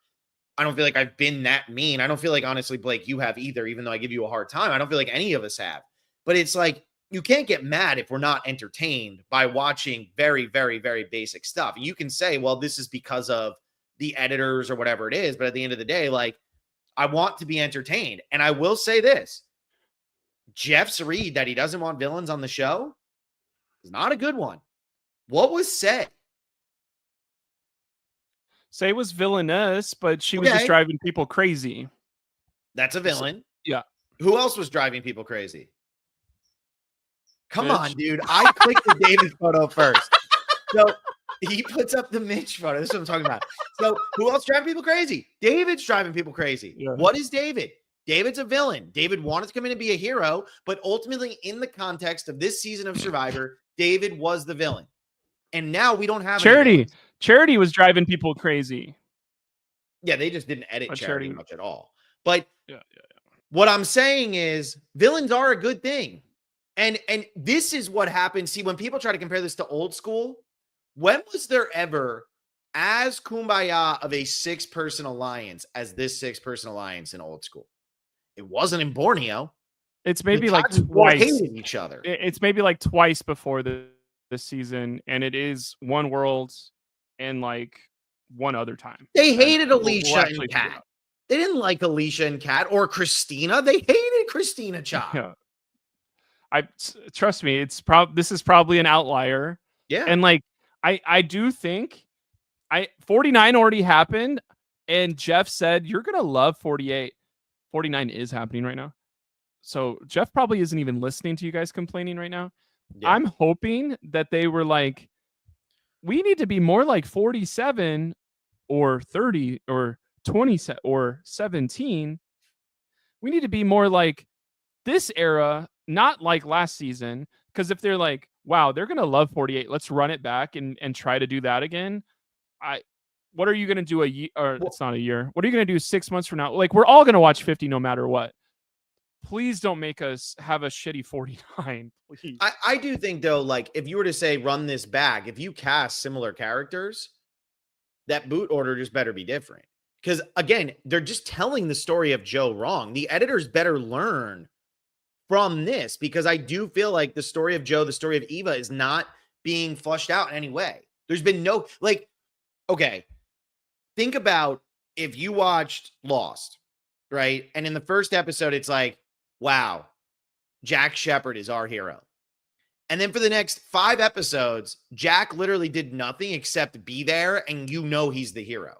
I don't feel like I've been that mean. I don't feel like, honestly, Blake, you have either, even though I give you a hard time. I don't feel like any of us have. But it's like, you can't get mad if we're not entertained by watching very, very, very basic stuff. And you can say, well, this is because of the editors or whatever it is. But at the end of the day, like, I want to be entertained. And I will say this: Jeff's read that he doesn't want villains on the show is not a good one. What was said? Say was villainous, but she was just Okay. driving people crazy. That's a villain. Yeah. Who else was driving people crazy? Come Mitch. on, dude. I clicked the David photo first. So he puts up the Mitch photo. This is what I'm talking about. So who else driving people crazy? David's driving people crazy. Yeah. What is David? David's a villain. David wanted to come in and be a hero, but ultimately, in the context of this season of Survivor, David was the villain. And now we don't have Charity. Charity was driving people crazy. Yeah, they just didn't edit Charity much at all. But yeah. What I'm saying is villains are a good thing. And this is what happens. See, when people try to compare this to old school, when was there ever as kumbaya of a 6-person alliance as this 6-person alliance in old school? It wasn't in Borneo. It's maybe like twice. Hated each other. It's maybe like twice before this season, and it is one world and like one other time. They hated Alicia and Kat. They didn't like Alicia and Kat or Christina. They hated Christina Chop. Yeah. Trust me, this is probably an outlier. Yeah. And like I do think 49 already happened, and Jeff said you're gonna love 48. 49 is happening right now. So Jeff probably isn't even listening to you guys complaining right now. Yeah. I'm hoping that they were like, we need to be more like 47 or 30 or 20 or 17. We need to be more like this era, not like last season. Because if they're like, wow, they're going to love 48, let's run it back and try to do that again. What are you going to do a year? Or it's not a year. What are you going to do 6 months from now? Like, we're all going to watch 50 no matter what. Please don't make us have a shitty 49. Please. I do think, though, like, if you were to say run this back, if you cast similar characters, that boot order just better be different. Because, again, they're just telling the story of Joe wrong. The editors better learn from this, because I do feel like the story of Joe, the story of Eva, is not being flushed out in any way. There's been no, like, okay, think about if you watched Lost, right? And in the first episode, it's like, wow, Jack Shephard is our hero. And then for the next 5 episodes, Jack literally did nothing except be there, and he's the hero.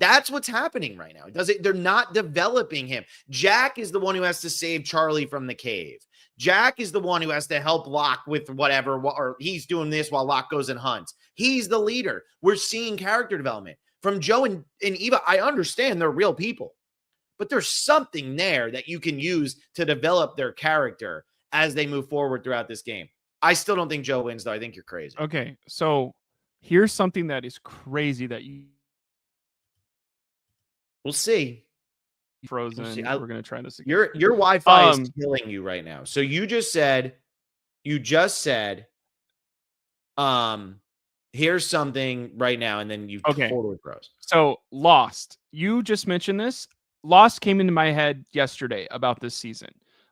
That's what's happening right now. They're not developing him. Jack is the one who has to save Charlie from the cave. Jack is the one who has to help Locke with whatever, or he's doing this while Locke goes and hunts. He's the leader. We're seeing character development. From Joe and Eva, I understand they're real people, but there's something there that you can use to develop their character as they move forward throughout this game. I still don't think Joe wins, though. I think you're crazy. Okay, so here's something that is crazy that you... We'll see. Frozen. We'll see. We're going to try this again. Your Wi-Fi is killing you right now. So you just said, here's something right now, and then you totally froze. So Lost, you just mentioned this. Lost came into my head yesterday about this season.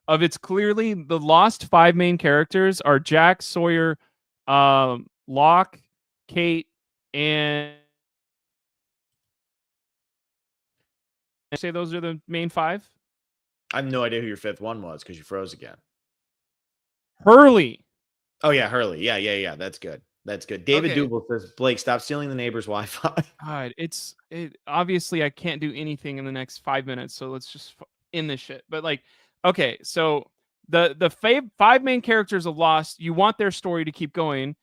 It's clearly the Lost 5 main characters are Jack, Sawyer, Locke, Kate, and I say those are the main 5. I have no idea who your 5th one was because you froze again. Hurley. Oh yeah, Hurley. Yeah. That's good. David Duval says, Blake, stop stealing the neighbor's Wi-Fi. God, obviously I can't do anything in the next 5 minutes, so let's just end this shit. But like, okay, so the 5 main characters of Lost, you want their story to keep going.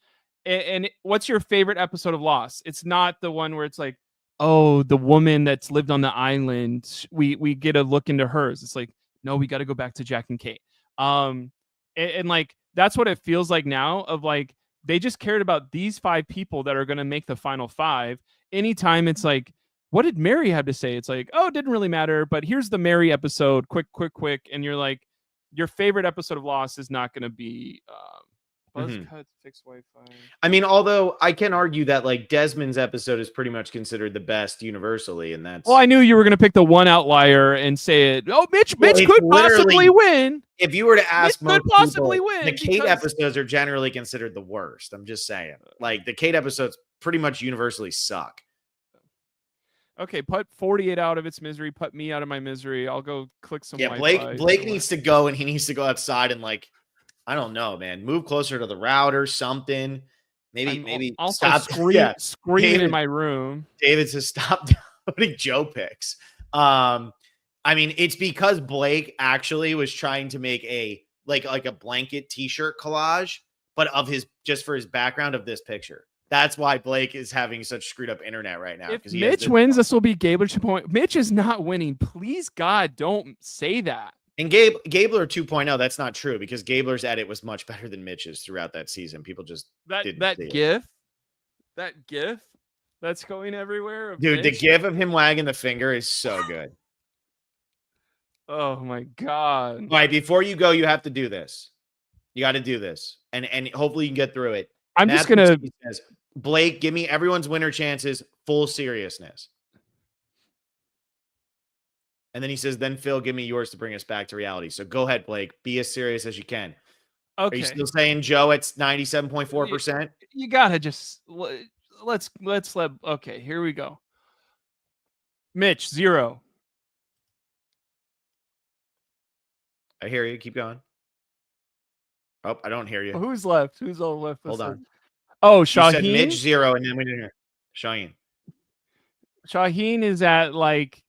And what's your favorite episode of Lost? It's not the one where it's like, oh, the woman that's lived on the island, we get a look into hers. It's like, no, we got to go back to Jack and Kate. And like, that's what it feels like now, of like, they just cared about these 5 people that are going to make the final 5. Anytime it's like, what did Mary have to say? It's like, oh, it didn't really matter, but here's the Mary episode, quick. And you're like, your favorite episode of Lost is not going to be buzz Mhm. cuts, fixed Wi-Fi. I mean, although I can argue that like Desmond's episode is pretty much considered the best universally, and that's Well, I knew you were going to pick the one outlier and say it. Oh, Mitch it's could possibly literally, win. if you were to Mitch ask could most possibly people, the win Kate because episodes are generally considered the worst. I'm just saying, like the Kate episodes pretty much universally suck. okay, put 48 out of its misery, put me out of my misery. I'll go click some Yeah, Wi-Fi. Blake needs to go, and he needs to go outside and like, I don't know, man, move closer to the router, something. Maybe also stop. screaming in my room. David says stop downloading Joe picks. I mean, it's because Blake actually was trying to make a like a blanket t-shirt collage, but of his just for his background of this picture. That's why Blake is having such screwed up internet right now. If Mitch wins, this will be Gabler 2.0. Mitch is not winning. Please, God, don't say that. And Gabler 2.0, that's not true because Gabler's edit was much better than Mitch's throughout that season. People just that gif that's going everywhere. Dude, Mitch. the gif of him wagging the finger is so good. Oh my God. All right, before you go, you have to do this. You got to do this. And hopefully you can get through it. I'm just going to says, Blake, give me everyone's winner chances, full seriousness. And then he says, then Phil, give me yours to bring us back to reality. So go ahead, Blake. Be as serious as you can. Okay. Are you still saying Joe at 97.4%? You gotta just let's let. Okay, here we go. Mitch 0. I hear you. Keep going. Oh, I don't hear you. Who's left? Who's all left? Hold on. Oh, You Shaheen. said Mitch 0, and then we didn't hear Shaheen. Shaheen is at like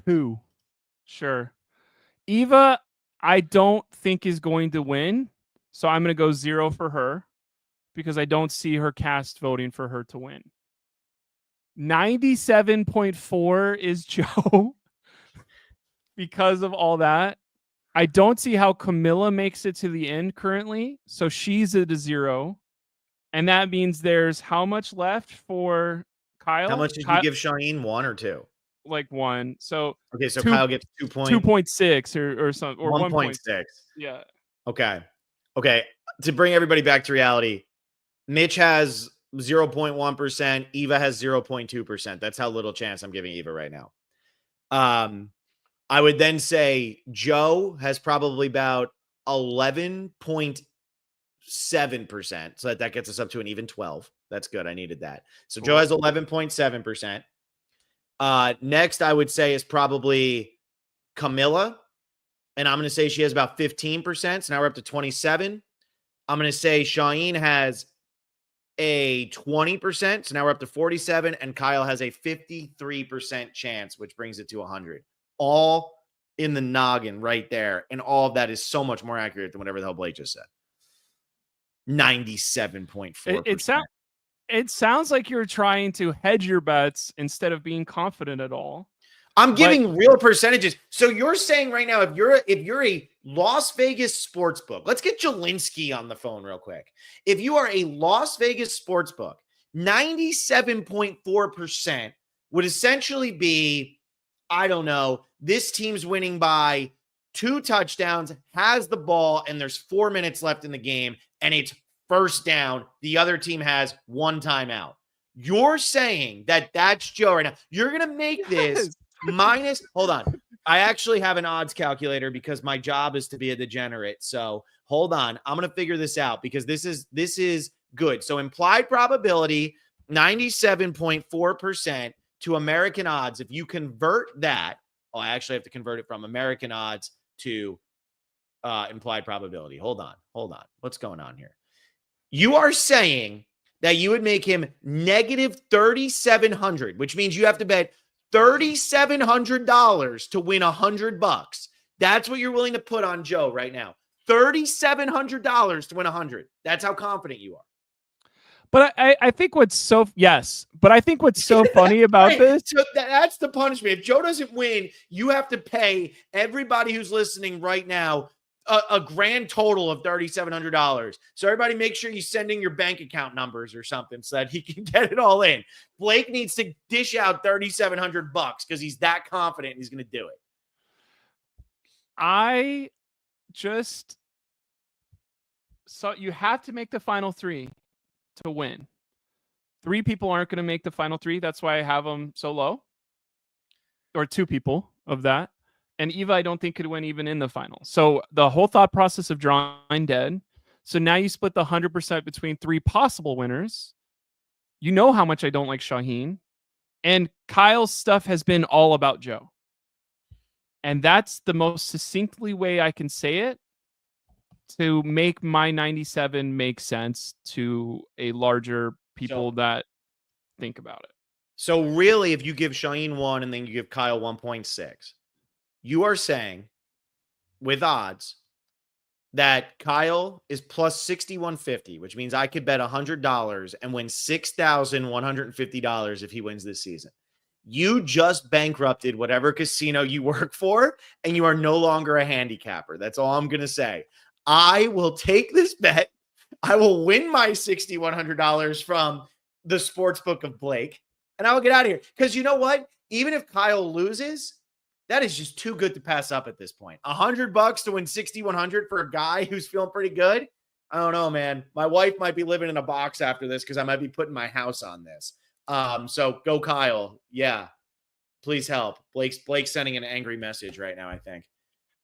2. Sure. Eva, I don't think is going to win. So I'm going to go 0 for her because I don't see her cast voting for her to win. 97.4 is Joe because of all that. I don't see how Camilla makes it to the end currently. So she's at a 0. And that means there's how much left for Kyle? How much did you give Shaheen? 1 or 2? Like 1. So okay, so Kyle gets 2.6 or something, or 1.6. Yeah. Okay. To bring everybody back to reality, Mitch has 0.1%. Eva has 0.2%. That's how little chance I'm giving Eva right now. I would then say Joe has probably about 11.7%. So that gets us up to an even 12. That's good. I needed that. So cool. Joe has 11.7%. Next, I would say is probably Camilla. And I'm going to say she has about 15%. So now we're up to 27. I'm going to say Shaheen has a 20%. So now we're up to 47. And Kyle has a 53% chance, which brings it to 100. All in the noggin right there. And all of that is so much more accurate than whatever the hell Blake just said. 97.4%. It sounds like you're trying to hedge your bets instead of being confident at all. I'm giving real percentages. So you're saying right now, if you're a Las Vegas sports book, let's get Jelinski on the phone real quick. If you are a Las Vegas sports book, 97.4% would essentially be, I don't know, this team's winning by 2 touchdowns, has the ball, and there's 4 minutes left in the game, and it's first down. The other team has 1 timeout. You're saying that that's Joe right now. You're going to make this minus. Hold on. I actually have an odds calculator because my job is to be a degenerate. So hold on. I'm going to figure this out because this is good. So implied probability, 97.4% to American odds. If you convert that, I actually have to convert it from American odds to implied probability. Hold on. What's going on here? You are saying that you would make him negative 3,700, which means you have to bet $3,700 to win $100. That's what you're willing to put on Joe right now. $3,700 to win 100. That's how confident you are. But I think what's so funny about this. So that's the punishment. If Joe doesn't win, you have to pay everybody who's listening right now a grand total of $3,700. So everybody make sure you send in your bank account numbers or something so that he can get it all in. Blake needs to dish out $3,700 because he's that confident he's going to do it. I just so you have to make the final 3 to win. 3 people aren't going to make the final 3. That's why I have them so low. Or 2 people of that. And Eva, I don't think could win even in the final. So the whole thought process of drawing dead. So now you split the 100% between 3 possible winners. You know how much I don't like Shaheen. And Kyle's stuff has been all about Joe. And that's the most succinctly way I can say it to make my 97 make sense to a larger people that think about it. So really, if you give Shaheen 1 and then you give Kyle 1.6, you are saying with odds that Kyle is plus 6,150, which means I could bet $100 and win $6,150 if he wins this season. You just bankrupted whatever casino you work for, and you are no longer a handicapper. That's all I'm going to say. I will take this bet. I will win my $6,100 from the sportsbook of Blake, and I will get out of here. Because you know what? Even if Kyle loses, that is just too good to pass up at this point. $100 to win 6,100 for a guy who's feeling pretty good. I don't know, man. My wife might be living in a box after this because I might be putting my house on this. So go Kyle. Yeah. Please help. Blake's sending an angry message right now, I think.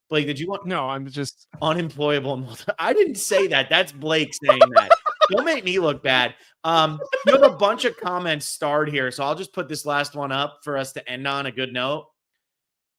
Blake, did you want? No, I'm just unemployable. I didn't say that. That's Blake saying that. Don't make me look bad. You have a bunch of comments starred here, so I'll just put this last one up for us to end on a good note.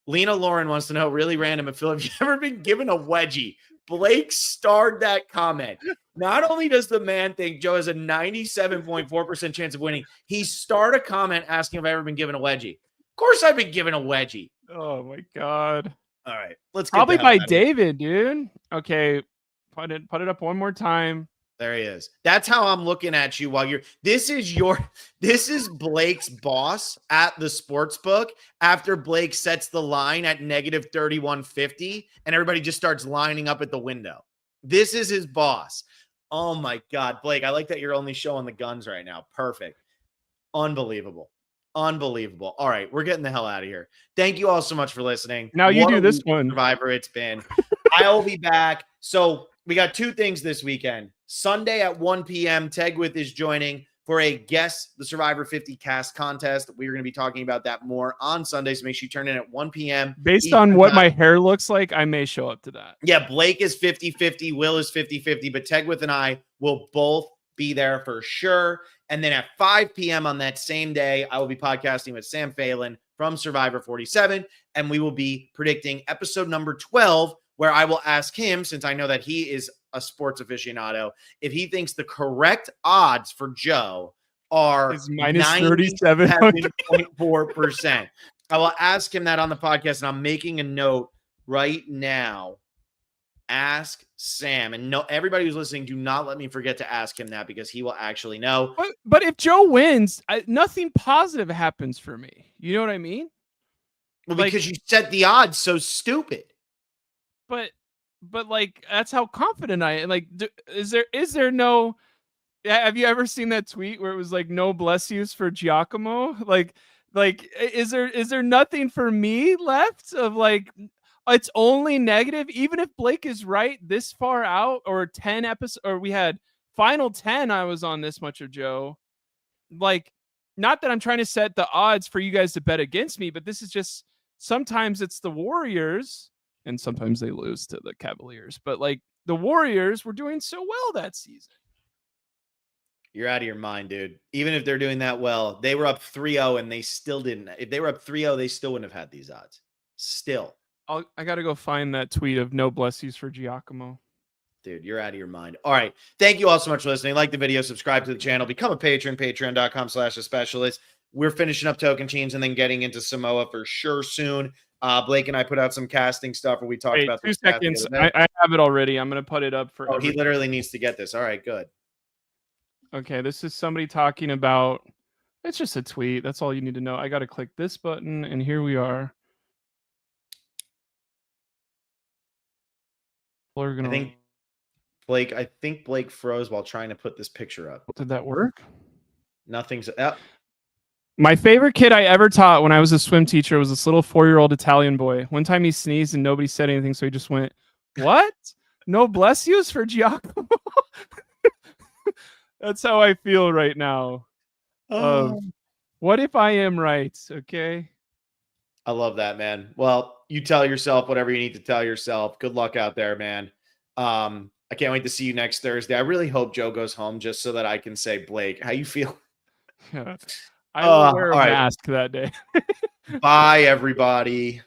Lena Lauren wants to know, really random, if Phil, have you ever been given a wedgie? Blake starred that comment. Not only does the man think Joe has a 97.4% chance of winning, he starred a comment asking if I've ever been given a wedgie. Of course I've been given a wedgie. Oh, my God. All right, let's get probably by David, dude. Okay, put it up one more time. There he is. That's how I'm looking at you while you're. This is Blake's boss at the sports book after Blake sets the line at negative 3150 and everybody just starts lining up at the window. This is his boss. Oh my God, Blake, I like that you're only showing the guns right now. Perfect. Unbelievable. Unbelievable. All right, we're getting the hell out of here. Thank you all so much for listening. Now you do this one. Survivor it's been. I'll be back. So we got 2 things this weekend. Sunday at 1 p.m., Tegwith is joining for a Guess the Survivor 50 cast contest. We're going to be talking about that more on Sunday, so make sure you turn in at 1 p.m. Based on what my hair looks like, I may show up to that. Yeah, Blake is 50-50, Will is 50-50, but Tegwith and I will both be there for sure. And then at 5 p.m. on that same day, I will be podcasting with Sam Phelan from Survivor 47, and we will be predicting episode number 12, where I will ask him, since I know that he is a sports aficionado, if he thinks the correct odds for Joe are minus 37.4%. I will ask him that on the podcast, and I'm making a note right now. Ask Sam, and no, everybody who's listening, do not let me forget to ask him that, because he will actually know. But if Joe wins, nothing positive happens for me. You know what I mean? Well, because you set the odds so stupid. But like, that's how confident I am. Like, is there no? Have you ever seen that tweet where it was like, no bless yous for Giacomo? Like, is there nothing for me left of like? It's only negative. Even if Blake is right this far out, or 10 episodes, or we had final 10, I was on this much of Joe. Like, not that I'm trying to set the odds for you guys to bet against me, but this is just, sometimes it's the Warriors and sometimes they lose to the Cavaliers. But like, the Warriors were doing so well that season. You're out of your mind, dude. Even if they're doing that well, they were up 3-0 and they still didn't. If they were up 3-0, they still wouldn't have had these odds. Still. I got to go find that tweet of no bless yous for Giacomo. Dude, you're out of your mind. All right. Thank you all so much for listening. Like the video, subscribe to the channel, become a patron, patreon.com/thespecialist. We're finishing up Token Teams and then getting into Samoa for sure soon. Blake and I put out some casting stuff where we talked about 2 seconds. I have it already. I'm going to put it up for. Oh, he literally needs to get this. All right, good. Okay, this is somebody talking about. It's just a tweet. That's all you need to know. I got to click this button, and here we are. I think Blake froze while trying to put this picture up. Did that work? Nothing's. My favorite kid I ever taught when I was a swim teacher was this little 4-year-old Italian boy. One time he sneezed and nobody said anything, so he just went, "What? No bless yous for Giacomo?" That's how I feel right now. Oh. What if I am right? Okay. I love that, man. Well, you tell yourself whatever you need to tell yourself. Good luck out there, man. I can't wait to see you next Thursday. I really hope Joe goes home just so that I can say, Blake, how you feel? I will wear All a right. mask that day. Bye, everybody.